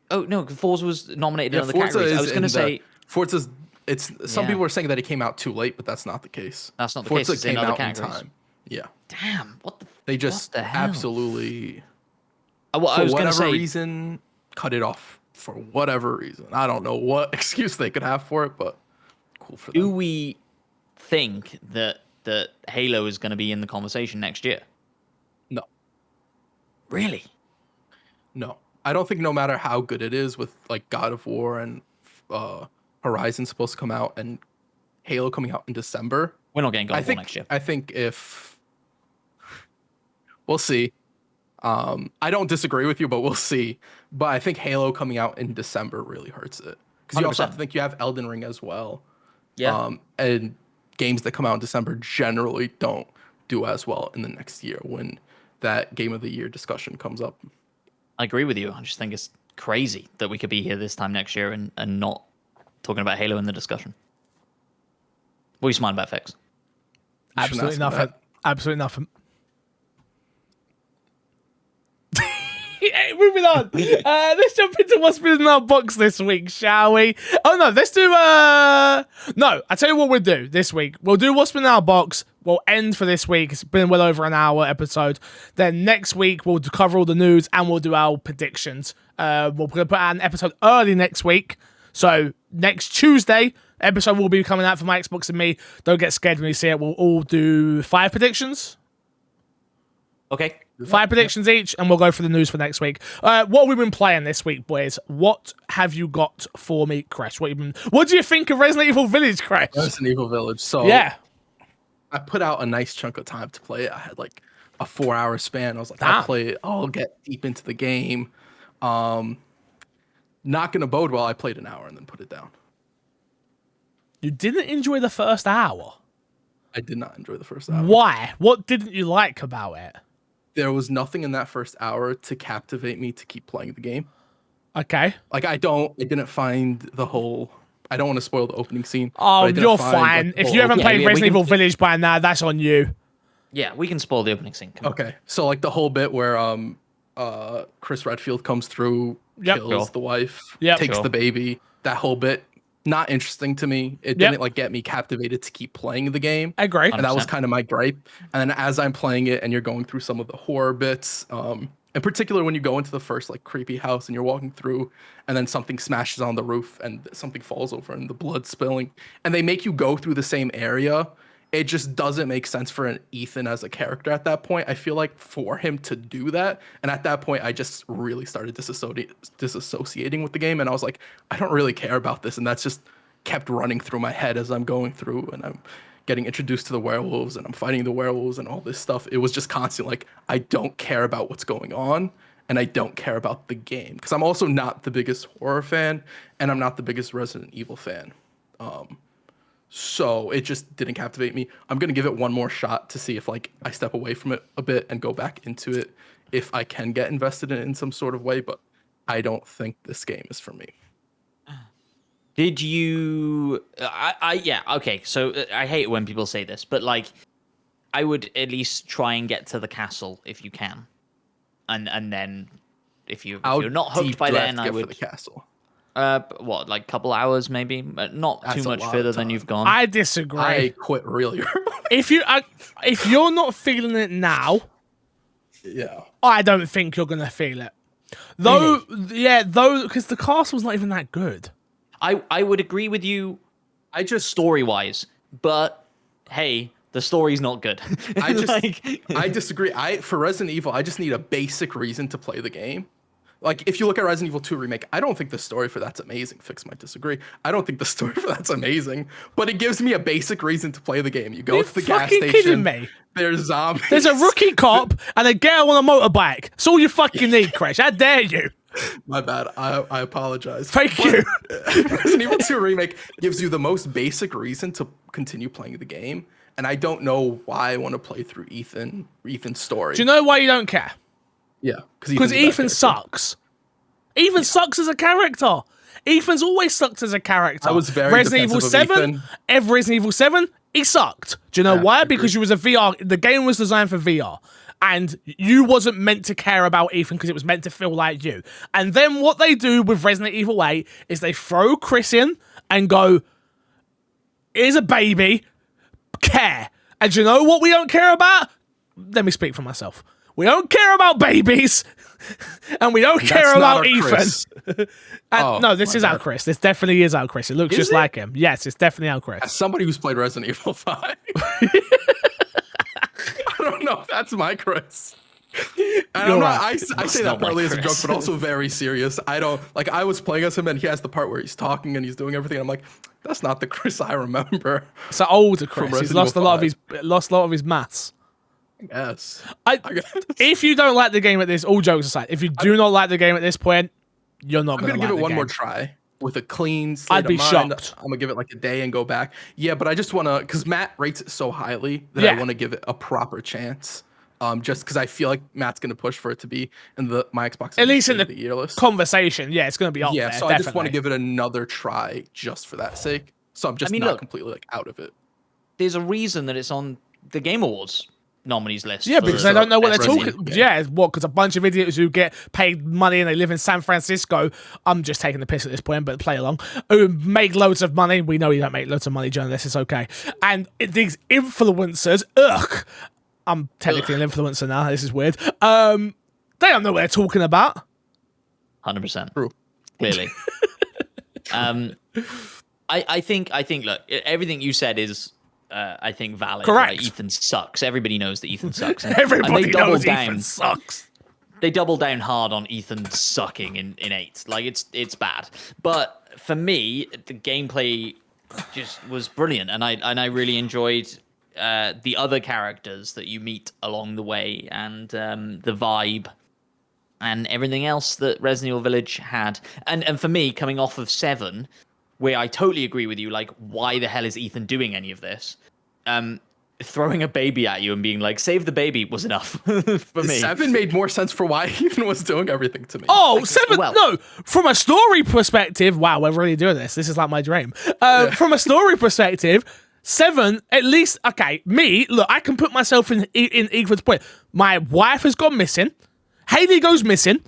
Oh no, Forza was nominated in other categories. I was going to say Forza's. It's some people are saying that it came out too late, but that's not the case. That's not the Forza case. It's came in other out categories. in time. Yeah. Damn, what the? They just what the hell? absolutely. Well, I for was going to whatever say reason, cut it off. For whatever reason, I don't know what excuse they could have for it, but cool for them. Do we think that Halo is going to be in the conversation next year? No. Really? No. I don't think no matter how good it is with like God of War and Horizon supposed to come out and Halo coming out in December. We're not getting God of War next year. I think if we'll see. I don't disagree with you, but we'll see. But I think Halo coming out in December really hurts it. Because you also have to think you have Elden Ring as well. Yeah. And games that come out in December generally don't do as well in the next year when that Game of the Year discussion comes up. I agree with you. I just think it's crazy that we could be here this time next year and not talking about Halo in the discussion. What are you smiling about, Fix? Absolutely nothing. Absolutely nothing. moving on. Let's jump into what's been in our box this week, shall we? Oh no, let's do no, I tell you what we'll do this week. We'll do what's been in our box. We'll end for this week. It's been well over an hour episode. Then next week we'll cover all the news and we'll do our predictions. We'll put out an episode early next week. So next Tuesday, episode will be coming out for my Xbox and me. Don't get scared when you see it. We'll all do 5 predictions. Okay. 5 predictions each, and we'll go for the news for next week. What have we been playing this week, boys? What have you got for me, Crash? What do you think of Resident Evil Village, Crash? Resident Evil Village. So yeah, I put out a nice chunk of time to play it. I had like a 4-hour span. I was like, Damn. I'll play it. I'll get deep into the game. Not gonna bode well. I played an hour and then put it down. You didn't enjoy the first hour. I did not enjoy the first hour. Why? What didn't you like about it? There was nothing in that first hour to captivate me to keep playing the game. Okay. Like I didn't find the whole. I don't want to spoil the opening scene. Oh, but I didn't you're find, fine. like, If you haven't played we Resident can- Evil Village by now, that's on you. Yeah, we can spoil the opening scene. Come on. Okay, so like the whole bit where Chris Redfield comes through, Yep. kills Sure. the wife, Yep. takes Sure. the baby. That whole bit, not interesting to me. It Yep. didn't like get me captivated to keep playing the game. I agree. And that was 100%. kind of my gripe. And then as I'm playing it and you're going through some of the horror bits, in particular when you go into the first like creepy house and you're walking through and then something smashes on the roof and something falls over and the blood spilling and they make you go through the same area, it just doesn't make sense for an Ethan as a character at that point. I feel like for him to do that, and at that point I just really started disassociating with the game and I was like, I don't really care about this, and that's just kept running through my head as I'm going through and I'm getting introduced to the werewolves and I'm fighting the werewolves and all this stuff. It was just constant like, I don't care about what's going on and I don't care about the game because I'm also not the biggest horror fan and I'm not the biggest Resident Evil fan. So it just didn't captivate me. I'm going to give it one more shot to see if like I step away from it a bit and go back into it if I can get invested in it in some sort of way, but I don't think this game is for me. Did you? Yeah. Okay. So I hate it when people say this, but like, I would at least try and get to the castle if you can, and then if you're not hooked by then, I would. For the castle. What, like couple hours maybe? Not That's too a much lot further of than time. you've gone. I disagree. I quit really early. If you're not feeling it now, Yeah. I don't think you're gonna feel it. Though, because the castle's not even that good. I would agree with you. I just Story wise, but hey, the story's not good. I just Like- I disagree. For Resident Evil, I just need a basic reason to play the game. Like if you look at Resident Evil 2 remake, I don't think the story for that's amazing. Fix might disagree. I don't think the story for that's amazing, but it gives me a basic reason to play the game. You go to the gas fucking station. kidding me? There's zombies. There's a rookie cop and a girl on a motorbike. That's all you fucking need, Crash. How dare you? My bad. I apologize. Thank you. Resident Evil 2 remake gives you the most basic reason to continue playing the game, and I don't know why I want to play through Ethan's story. Do you know why you don't care? Yeah, Because Ethan sucks. Ethan sucks as a character. Ethan's always sucked as a character. I was very Resident Evil defensive of 7, Ethan. every Resident Evil 7, he sucked. Do you know Yeah, why? I agree. Because you was a VR. The game was designed for VR. And you wasn't meant to care about Ethan because it was meant to feel like you. And then what they do with Resident Evil 8 is they throw Chris in and go, here's a baby, care. And do you know what we don't care about? Let me speak for myself. We don't care about babies. And we don't care That's about not our Ethan. Chris. No, this my is our bad. Chris. This definitely is our Chris. It looks Is just it? like him. Yes, it's definitely our Chris. As somebody who's played Resident Evil 5, I don't know if that's my Chris. And I'm not, I say that not my partly as a joke, Chris. but also very serious. I don't like. I was playing as him, and he has the part where he's talking and he's doing everything. And I'm like, that's not the Chris I remember. It's an older Chris. He's Resident lost a Evil lot of 5. his lost maths. Yes. If you don't like the game at this, all jokes aside, if you do not like the game at this point, you're not I'm going to gonna like give it the one more game. try with a clean slate I'd be of mind. shocked. I'm gonna give it like a day and go back. Yeah, but I just wanna, because Matt rates it so highly that Yeah. I want to give it a proper chance. Just because I feel like Matt's gonna push for it to be in my Xbox At least in Game of the Year list. conversation, yeah, it's going to be up Yeah, there. so I just want to definitely. give it another try just for that sake. So I'm just mean, not look. completely like out of it. There's a reason that it's on the Game Awards. nominees list. Yeah, because they don't know what they're talking. Evil. Yeah, what? Because a bunch of idiots who get paid money and they live in San Francisco. I'm just taking the piss at this point, but play along. Who make loads of money? We know you don't make loads of money, journalists. It's okay. And these influencers, I'm technically an influencer now. This is weird. They don't know what they're talking about. 100%. True. Clearly. I think. Look, everything you said is. I think valid. Correct. Right? Ethan sucks. Everybody knows that Ethan sucks. And, Everybody and they knows down, Ethan sucks. They double down hard on Ethan sucking in 8. Like it's bad. But for me, the gameplay just was brilliant, and I really enjoyed the other characters that you meet along the way, and the vibe, and everything else that Resident Evil Village had. And for me, coming off of 7. Where I totally agree with you, like, why the hell is Ethan doing any of this? Throwing a baby at you and being like, save the baby was enough for me. 7 made more sense for why Ethan was doing everything to me. Oh, like, 7, no, from a story perspective, wow, we're really doing this. This is like my dream. From a story perspective, 7, at least, okay, me, look, I can put myself in Ethan's point. My wife has gone missing, Haley goes missing,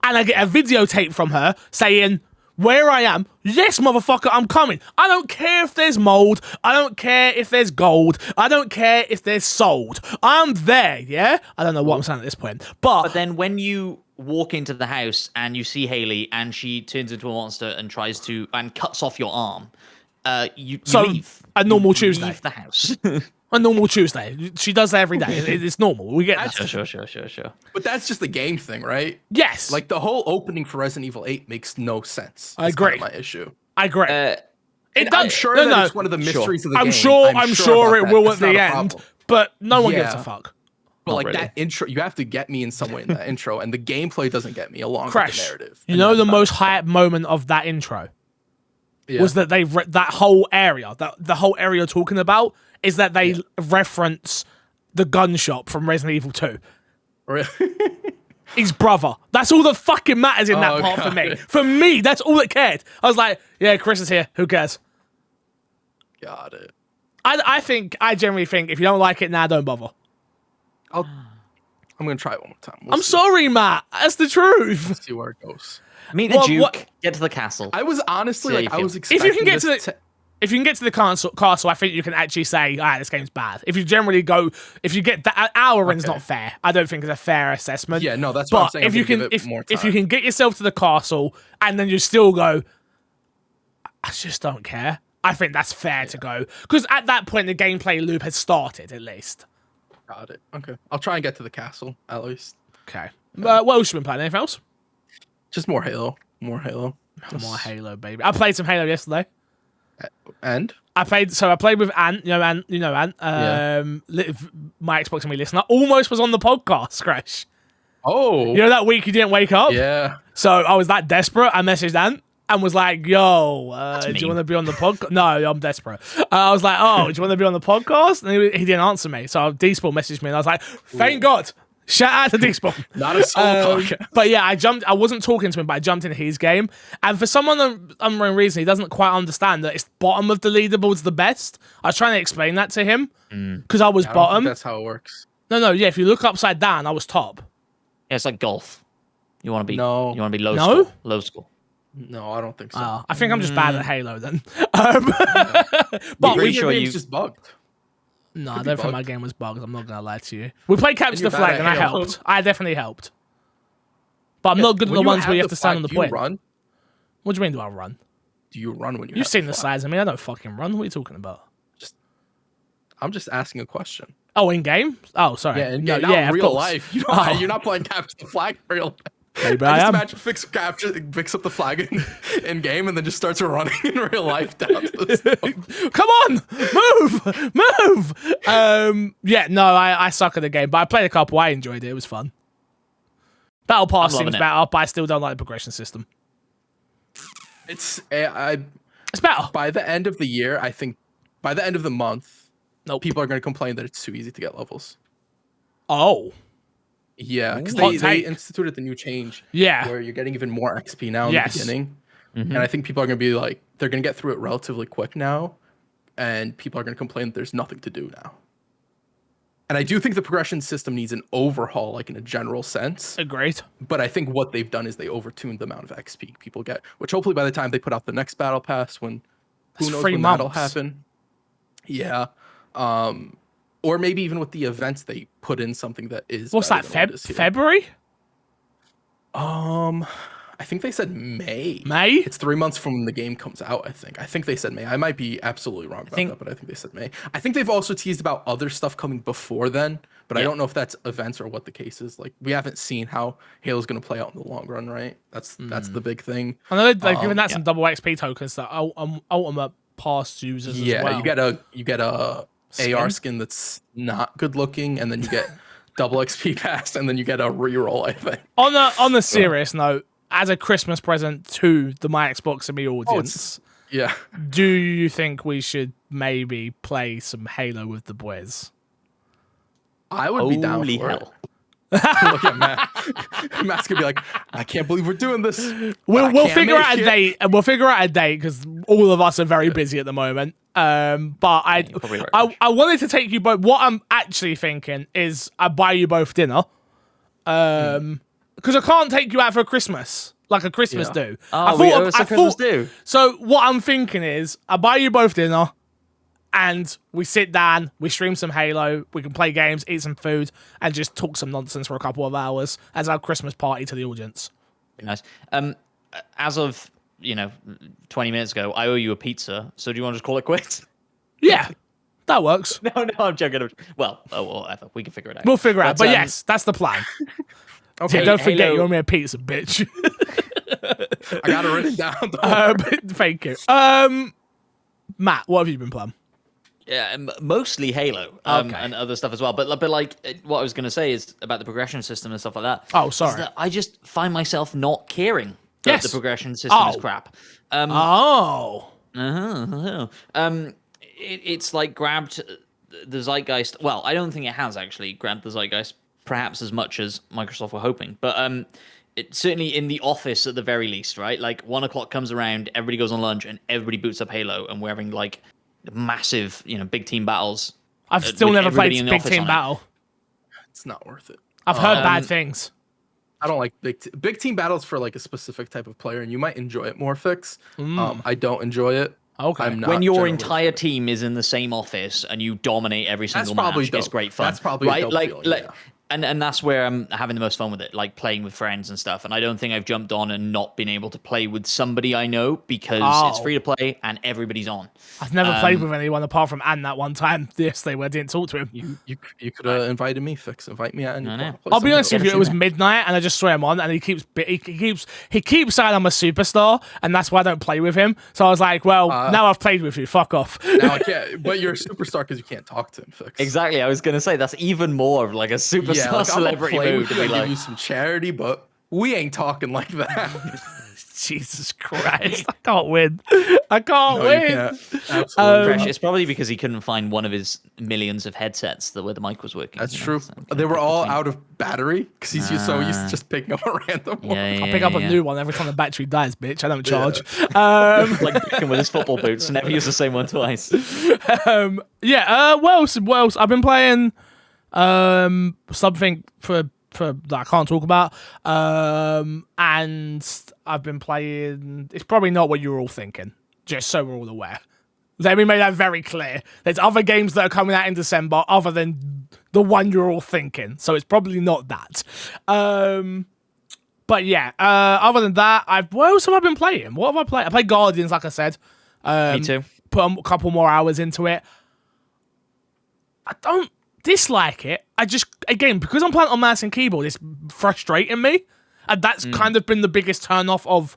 and I get a videotape from her saying, where I am, yes, motherfucker, I'm coming. I don't care if there's mold. I don't care if there's gold. I don't care if there's sold. I'm there, yeah? I don't know what I'm saying at this point. But then when you walk into the house and you see Haley and she turns into a monster and tries to, and cuts off your arm, you leave. A normal Tuesday. Leave the house. A normal Tuesday. She does that every day. It's normal. We get that. Sure. But that's just a game thing, right? Yes. Like, the whole opening for Resident Evil 8 makes no sense. I agree. Kind of my issue. I agree. I'm sure that it's one of the mysteries of the game. I'm sure it will at the end, but no one gives a fuck. But like that intro, you have to get me in some way in that intro, and the gameplay doesn't get me along with the narrative. You know the most hype moment of that intro was that that whole area, the whole area you're talking about is that they reference the gun shop from Resident Evil 2. Really? His brother. That's all that fucking matters in that part for me. For me, that's all that cared. I was like, yeah, Chris is here. Who cares? Got it. I generally think if you don't like it now, don't bother. I'm gonna try it one more time. I'm sorry, Matt. That's the truth. Let's see where it goes. Meet the Duke. Get to the castle. I was honestly I was expecting if you can get to the castle, I think you can actually say, this game's bad. If you get that, an hour in's not fair. I don't think it's a fair assessment. Yeah, no, that's what I'm saying. If you can get yourself to the castle and then you still go, I just don't care. I think that's fair to go. Because at that point, the gameplay loop has started, at least. Got it. Okay. I'll try and get to the castle, at least. Okay. What else you been playing? Anything else? Just more Halo. More Halo, baby. I played some Halo yesterday. And? I played with Ant. You know Ant. My Xbox and Me listener almost was on the podcast, Crash. Oh. You know that week you didn't wake up? Yeah. So I was that desperate. I messaged Ant and was like, yo, do you want to be on the podcast? No, I'm desperate. I was like, oh, do you want to be on the podcast? And he didn't answer me. So D-Spawn messaged me and I was like, thank God. Shout out to D-Spawn. Not a solo podcast. But yeah, I wasn't talking to him, but I jumped into his game. And for some unknown reason, he doesn't quite understand that it's bottom of the leaderboard's the best. I was trying to explain that to him because I was bottom. That's how it works. No, yeah, if you look upside down, I was top. Yeah, it's like golf. You want to be low No? school. Low school. No, I don't think so. I think I'm just bad at Halo then. But we just bugged. No, I don't think my game was bugged. I'm not going to lie to you. We played Capture the Flag and I helped. I definitely helped. But I'm not good at the ones where you have to stand on the point. Run? What do you mean do I run? Do you run when You've seen the size of me. I don't fucking run. What are you talking about? I'm just asking a question. Oh, in game? Oh, sorry. Yeah, in real life. You're not playing Capture the Flag in real life. Maybe I just imagine picks up the flag in game and then just starts running in real life down to the Come on! Move! Yeah, no, I suck at the game, but I played a couple. I enjoyed it. It was fun. Battle Pass seems better, but I still don't like the progression system. It's better. By the end of the year, I think, by the end of the month, people are going to complain that it's too easy to get levels. Oh. Yeah, because they instituted the new change. Yeah, where you're getting even more XP now in the beginning, and I think people are going to be like, they're going to get through it relatively quick now, and people are going to complain that there's nothing to do now. And I do think the progression system needs an overhaul, like in a general sense. Agreed. But I think what they've done is they overtuned the amount of XP people get, which hopefully by the time they put out the next battle pass, who knows when that'll happen. Yeah. Or maybe even with the events, they put in something that is. What's that? February? I think they said May. May? It's 3 months from when the game comes out, I think. I think they said May. I might be absolutely wrong about that, but I think they said May. I think they've also teased about other stuff coming before then, but I don't know if that's events or what the case is. Like, we haven't seen how Halo's going to play out in the long run, right? That's the big thing. I know they're giving that some double XP tokens that Ultimate Pass users as well. you get a AR skin that's not good looking, and then you get double XP pass, and then you get a reroll, I think. On the serious note, as a Christmas present to the My Xbox and Me audience, do you think we should maybe play some Halo with the boys? I would be down for it. Look at Matt. Matt's gonna be like, I can't believe we're doing this. We'll figure out a date, and we'll figure out a date because all of us are very busy at the moment. But I wanted to take you both. What I'm actually thinking is I buy you both dinner. Because I can't take you out for Christmas, like a Christmas do. Oh, Christmas do. So what I'm thinking is I buy you both dinner, and we sit down, we stream some Halo, we can play games, eat some food, and just talk some nonsense for a couple of hours as our Christmas party to the audience. Nice. As of 20 minutes ago, I owe you a pizza. So do you want to just call it quits? Yeah, that works. No, I'm joking. Well, whatever. We can figure it out. We'll figure it out. But yes, that's the plan. Okay, don't forget you owe me a pizza, bitch. I got it written down. Thank you. Matt, what have you been playing? Yeah, mostly Halo and other stuff as well. But like, what I was going to say is about the progression system and stuff like that. Oh, sorry. That I just find myself not caring that the progression system is crap. It's like grabbed the zeitgeist. Well, I don't think it has actually grabbed the zeitgeist perhaps as much as Microsoft were hoping. But certainly in the office at the very least, right? Like 1 o'clock comes around, everybody goes on lunch, and everybody boots up Halo, and we're having like massive, big team battles. I've still never played big team battle. It's not worth it. I've heard bad things. I don't like big team battles for like a specific type of player, and you might enjoy it more, Fix. I don't enjoy it. Okay. When your entire team is in the same office and you dominate every single match, it's great fun. That's probably right. A dope feeling, And that's where I'm having the most fun with it, like playing with friends and stuff. And I don't think I've jumped on and not been able to play with somebody I know because it's free to play and everybody's on. I've never played with anyone apart from Anne that one time yesterday where I didn't talk to him. You could have invited me, Fix. Invite me out. I'll be honest with you, it was midnight and I just saw him on and he keeps saying I'm a superstar and that's why I don't play with him. So I was like, well, now I've played with you. Fuck off. Now I can't. But you're a superstar because you can't talk to him, Fix. Exactly. I was going to say that's even more of like a superstar celebrity move to be like, give you some charity, but we ain't talking like that. Jesus Christ. I can't win. I can't win. Absolutely. It's probably because he couldn't find one of his millions of headsets where the mic was working. That's true. So they were all out of battery because he's so used to just picking up a random one. I pick up a new one every time the battery dies, bitch. I don't charge. Like Beckham with his football boots, never use the same one twice. What else? I've been playing something for that I can't talk about. And I've been playing. It's probably not what you're all thinking. Just so we're all aware. Let me make that very clear. There's other games that are coming out in December other than the one you're all thinking. So it's probably not that. But yeah. Other than that, what else have I been playing? What have I played? I played Guardians, like I said. Me too. Put a couple more hours into it. I don't dislike it. I just, again, because I'm playing on mouse and keyboard, it's frustrating me. And that's kind of been the biggest turn off of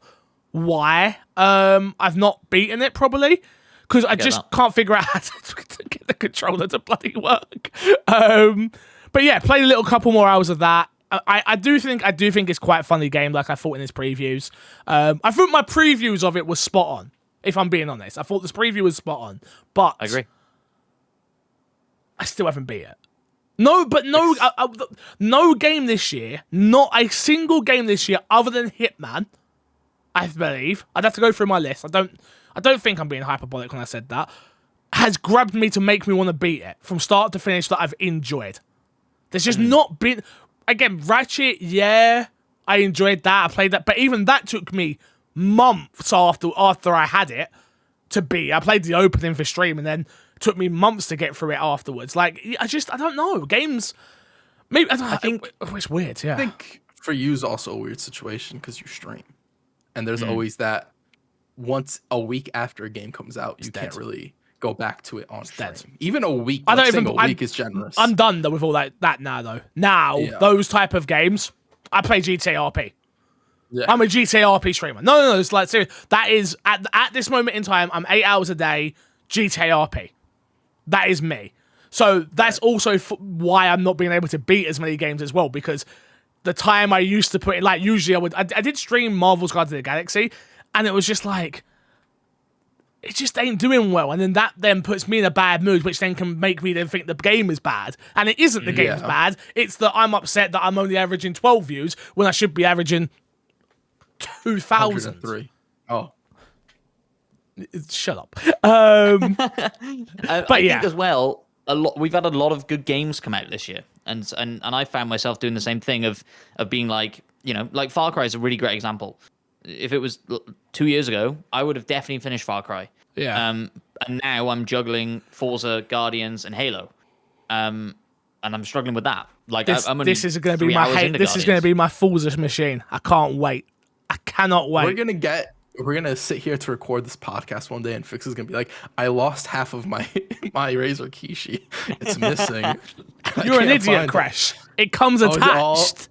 why I've not beaten it probably. Because I just can't figure out how to get the controller to bloody work. But yeah, played a little couple more hours of that. I do think it's quite a funny game, like I thought in his previews. I thought my previews of it was spot on, if I'm being honest. I thought this preview was spot on. But I agree. I still haven't beat it. No game this year, not a single game this year other than Hitman, I believe. I'd have to go through my list. I don't think I'm being hyperbolic when I said that. has grabbed me to make me want to beat it from start to finish that I've enjoyed. There's just not been... Again, Ratchet, yeah, I enjoyed that. I played that. But even that took me months after I had it to beat. I played the opening for stream and then took me months to get through it afterwards. Like, I don't know. Games... Maybe I think it's weird, yeah. I think for you is also a weird situation because you stream. And there's always that once a week after a game comes out, you can't really go back to it on stream. Even a week, a week is generous. I'm done though with all that now though. Now, those type of games, I play GTA RP. Yeah. I'm a GTA RP streamer. No, it's like serious. That is at this moment in time, I'm 8 hours a day GTA RP. That is me. So that's also why I'm not being able to beat as many games as well, because the time I used to put in, like usually I did stream Marvel's Guardians of the Galaxy, and it was just like, it just ain't doing well, and then that then puts me in a bad mood, which then can make me then think the game is bad, and it isn't the game's bad, it's that I'm upset that I'm only averaging 12 views when I should be averaging 2,000. 103. Oh. Shut up. I think as well, we've had a lot of good games come out this year, and I found myself doing the same thing of being like, like Far Cry is a really great example. If it was 2 years ago, I would have definitely finished Far Cry. Yeah. And now I'm juggling Forza, Guardians, and Halo. And I'm struggling with that. Like this is going to be my Forza machine. I can't wait. I cannot wait. We're gonna sit here to record this podcast one day, and Fix is gonna be like, "I lost half of my Razer Kishi. It's missing." You're an idiot, Crash. It comes attached.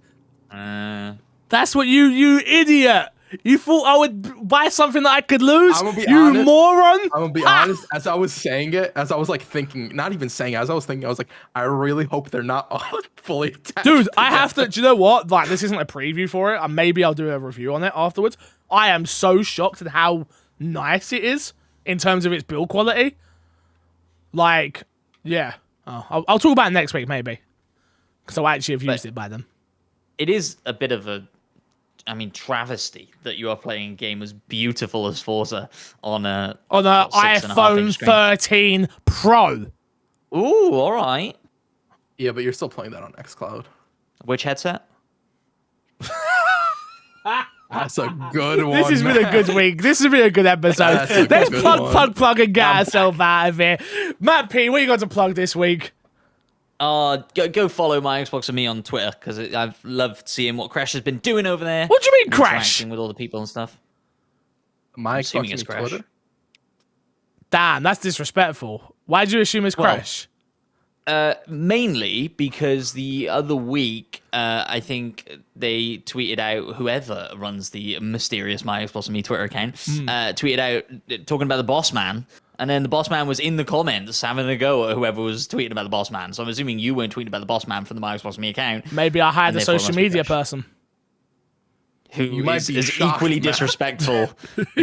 That's what you idiot. You thought I would buy something that I could lose? I'm gonna be you honest, moron! I'm gonna be honest. As I was saying it, as I was like thinking, not even saying it, as I was thinking, I was like, I really hope they're not all fully attached. Dude, I have to. Do you know what? Like, this isn't a preview for it. Maybe I'll do a review on it afterwards. I am so shocked at how nice it is in terms of its build quality. Like, yeah. Oh, I'll talk about it next week, maybe. Because I actually have used it by then. It is a bit of a... travesty that you are playing a game as beautiful as Forza on a iPhone 13 Pro. Ooh, all right. Yeah, but you're still playing that on xCloud. Which headset? That's a good one. This has been a good week. This has been a good episode. Let's plug and get ourselves out of here. Matt P, what you got to plug this week? Go follow my Xbox and me on Twitter, because I've loved seeing what Crash has been doing over there. What do you mean, Crash? Interacting with all the people and stuff. My Xbox and Twitter? Damn, that's disrespectful. Why did you assume it's Crash? Mainly because the other week, I think they tweeted out, whoever runs the mysterious My Xbox and Me Twitter account, tweeted out talking about the boss man. And then the boss man was in the comments having a go at whoever was tweeting about the boss man. So I'm assuming you weren't tweeting about the boss man from the My Xbox and Me account. Maybe I hired a social media person. Who is equally disrespectful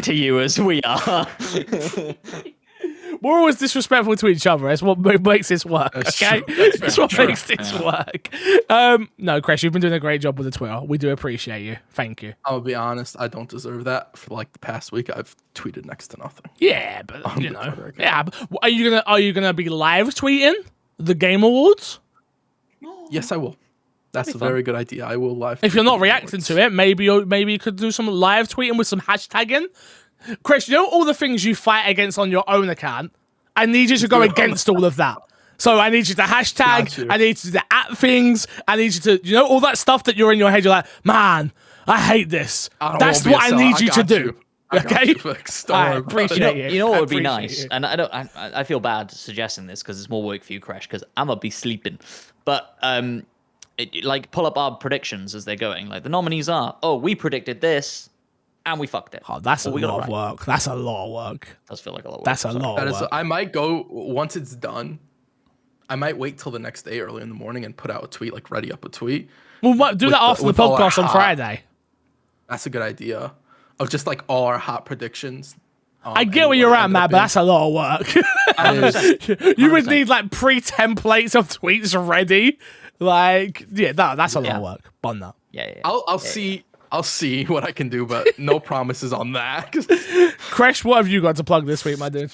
to you as we are. We're always disrespectful to each other. That's what makes this work, okay? That's what makes this work. No, Chris, you've been doing a great job with the Twitter. We do appreciate you. Thank you. I'll be honest, I don't deserve that. For like the past week, I've tweeted next to nothing. Yeah, but yeah. But are you gonna be live tweeting the Game Awards? Yes, I will. That's a very good idea. I will live. If you're not reacting to it, maybe you could do some live tweeting with some hashtagging. Chris, you know all the things you fight against on your own account? I need you to go against all of that. So I need you to hashtag, I need you to at things, I need you to, all that stuff that you're in your head, you're like, man, I hate this. That's what I need you to do. Okay? I appreciate it. You know what would be nice? And I feel bad suggesting this because it's more work for you, Crash, because I'm going to be sleeping. But pull up our predictions as they're going. Like the nominees are, we predicted this. And we fucked it. Oh, that's a lot of work. That's a lot of work. Does feel like a lot of work. That's a lot of work. I might go, once it's done, I might wait till the next day early in the morning and put out a tweet, like ready up a tweet. Well, do that after the podcast on Friday. That's a good idea. Of just like all our hot predictions. I get where you're at, Matt, but that's a lot of work. You would need like pre-templates of tweets ready. Like, yeah, that's a lot of work. Bun that. Yeah. I'll see what I can do, but no promises on that. Crash, what have you got to plug this week, my dude?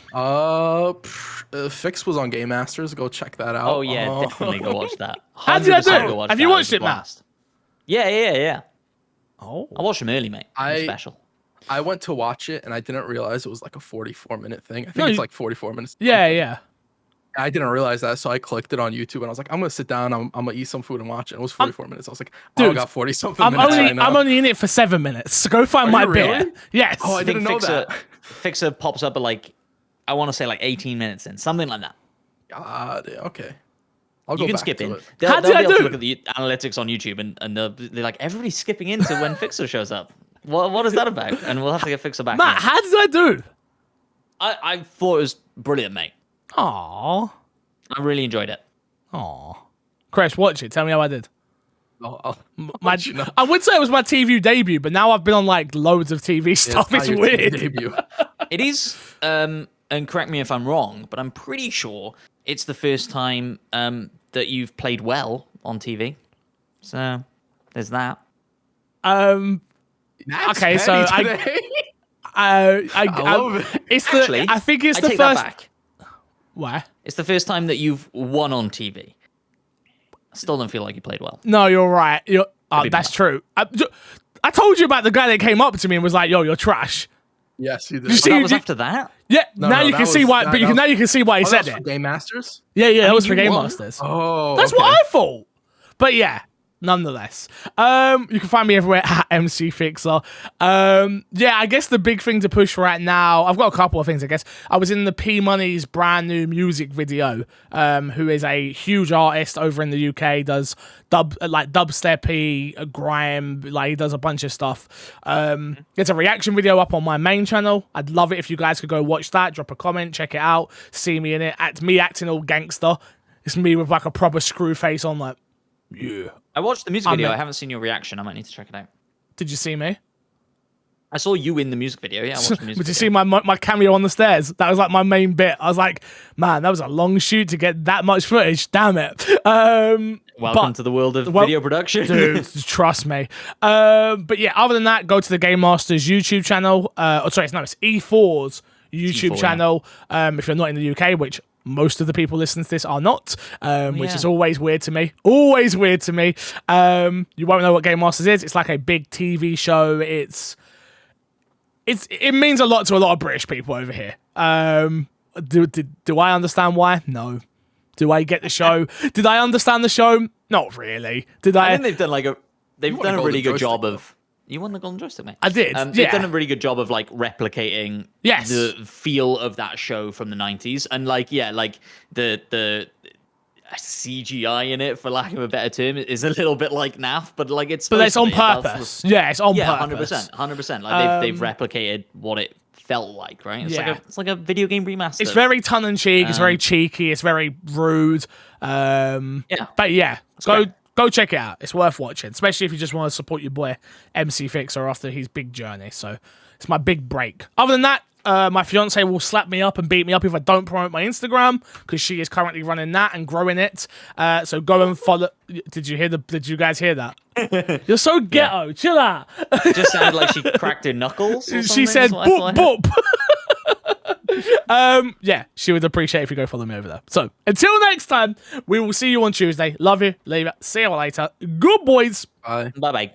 Fix was on Game Masters. Go check that out. Oh yeah, definitely go watch that. How did I 100% do? go watch Have that. you It watched was a it, Matt? blast. Yeah. Oh. I watched them early, mate. It was special. I went to watch it and I didn't realize it was like a 44-minute thing. I think it's like 44 minutes. Yeah. I didn't realize that, so I clicked it on YouTube and I was like, I'm gonna sit down, I'm gonna eat some food and watch it. It was 44 minutes. I was like, oh, Dude, I got 40 something minutes. I'm only in it for 7 minutes. So go find my you bit. really? Yes. Oh, I didn't know that. Fixer pops up at like, I want to say like 18 minutes in, something like that. God, okay. I'll go You can back skip to in. it. They'll How be did I able to do? look at the analytics on YouTube and they're like, everybody's skipping into when Fixer shows up. What is that about? And we'll have to get Fixer back. Matt, how did I do? I thought it was brilliant, mate. Aww. I really enjoyed it. Aww. Chris, watch it. Tell me how I did. I'll My, let you know. I would say it was my TV debut, but now I've been on like loads of TV stuff. It's Your weird. debut. It is, and correct me if I'm wrong, but I'm pretty sure it's the first time that you've played well on TV. So there's that. Matt's Okay, so petty today. I love it. it's the. Actually, I think it's I the take that first. back. Why? It's the first time that you've won on TV. I still don't feel like you played well. No, you're right. Maybe That's not. true. I told you about the guy that came up to me and was like, "Yo, you're trash." Yes, you did. You see- That was you- after that? Yeah. No, now no, you that can see was- why. that- But you that can was- now you can see why he Oh, said that's it. for Game Masters? Yeah, that mean, was for you Game won. Masters. Oh, That's okay. what I thought. But yeah, nonetheless. You can find me everywhere at MC Fixer. Yeah, I guess the big thing to push right now, I've got a couple of things, I guess. I was in the P Money's brand new music video, who is a huge artist over in the UK, does dubsteppy, grime, like he does a bunch of stuff. It's a reaction video up on my main channel. I'd love it if you guys could go watch that, drop a comment, check it out, see me in it. Me acting all gangster. It's me with like a proper screw face on, like, yeah. I watched the music video. meant- I haven't seen your reaction. I might need to check it out. Did you see me? I saw you in the music video. Yeah, I watched the music Did you video. see my cameo on the stairs? That was like my main bit. I was like, man, that was a long shoot to get that much footage. Damn it. Welcome to the world of video production. Dude, trust me. But yeah, other than that, go to the Game Masters YouTube channel. It's E4's YouTube E4, yeah. channel. If you're not in the UK, which most of the people listening to this are not, which yeah. is always weird to me. Always weird to me. You won't know what Game Masters is. It's like a big TV show. It means a lot to a lot of British people over here. Do I understand why? No. Do I get the show? Did I understand the show? Not really. I think they've done like they've won done the a really Golden good job Joystick, of. You won the Golden Joystick, mate. I did, They've yeah. done a really good job of like replicating Yes. the feel of that show from the 90s, and like the CGI in it, for lack of a better term, is a little bit like naff, but like it's But it's on supposed to be. purpose. Yeah, it's on Yeah, purpose. 100%. Like they've replicated what it felt like, right? It's like a video game remaster. It's very tongue in cheek. It's very cheeky. It's very rude. Yeah. But yeah, great. go check it out. It's worth watching, especially if you just want to support your boy MC Fixer after his big journey. So it's my big break. Other than that, my fiance will slap me up and beat me up if I don't promote my Instagram, because she is currently running that and growing it. So go and follow. Did you guys hear that? You're so ghetto. Yeah. Chill out. It just sounded like she cracked her knuckles. Or She something, said is what I boop thought. boop. Yeah, she would appreciate if you go follow me over there. So until next time, we will see you on Tuesday. Love you. Leave it. See you later. Good boys. Bye. Bye bye.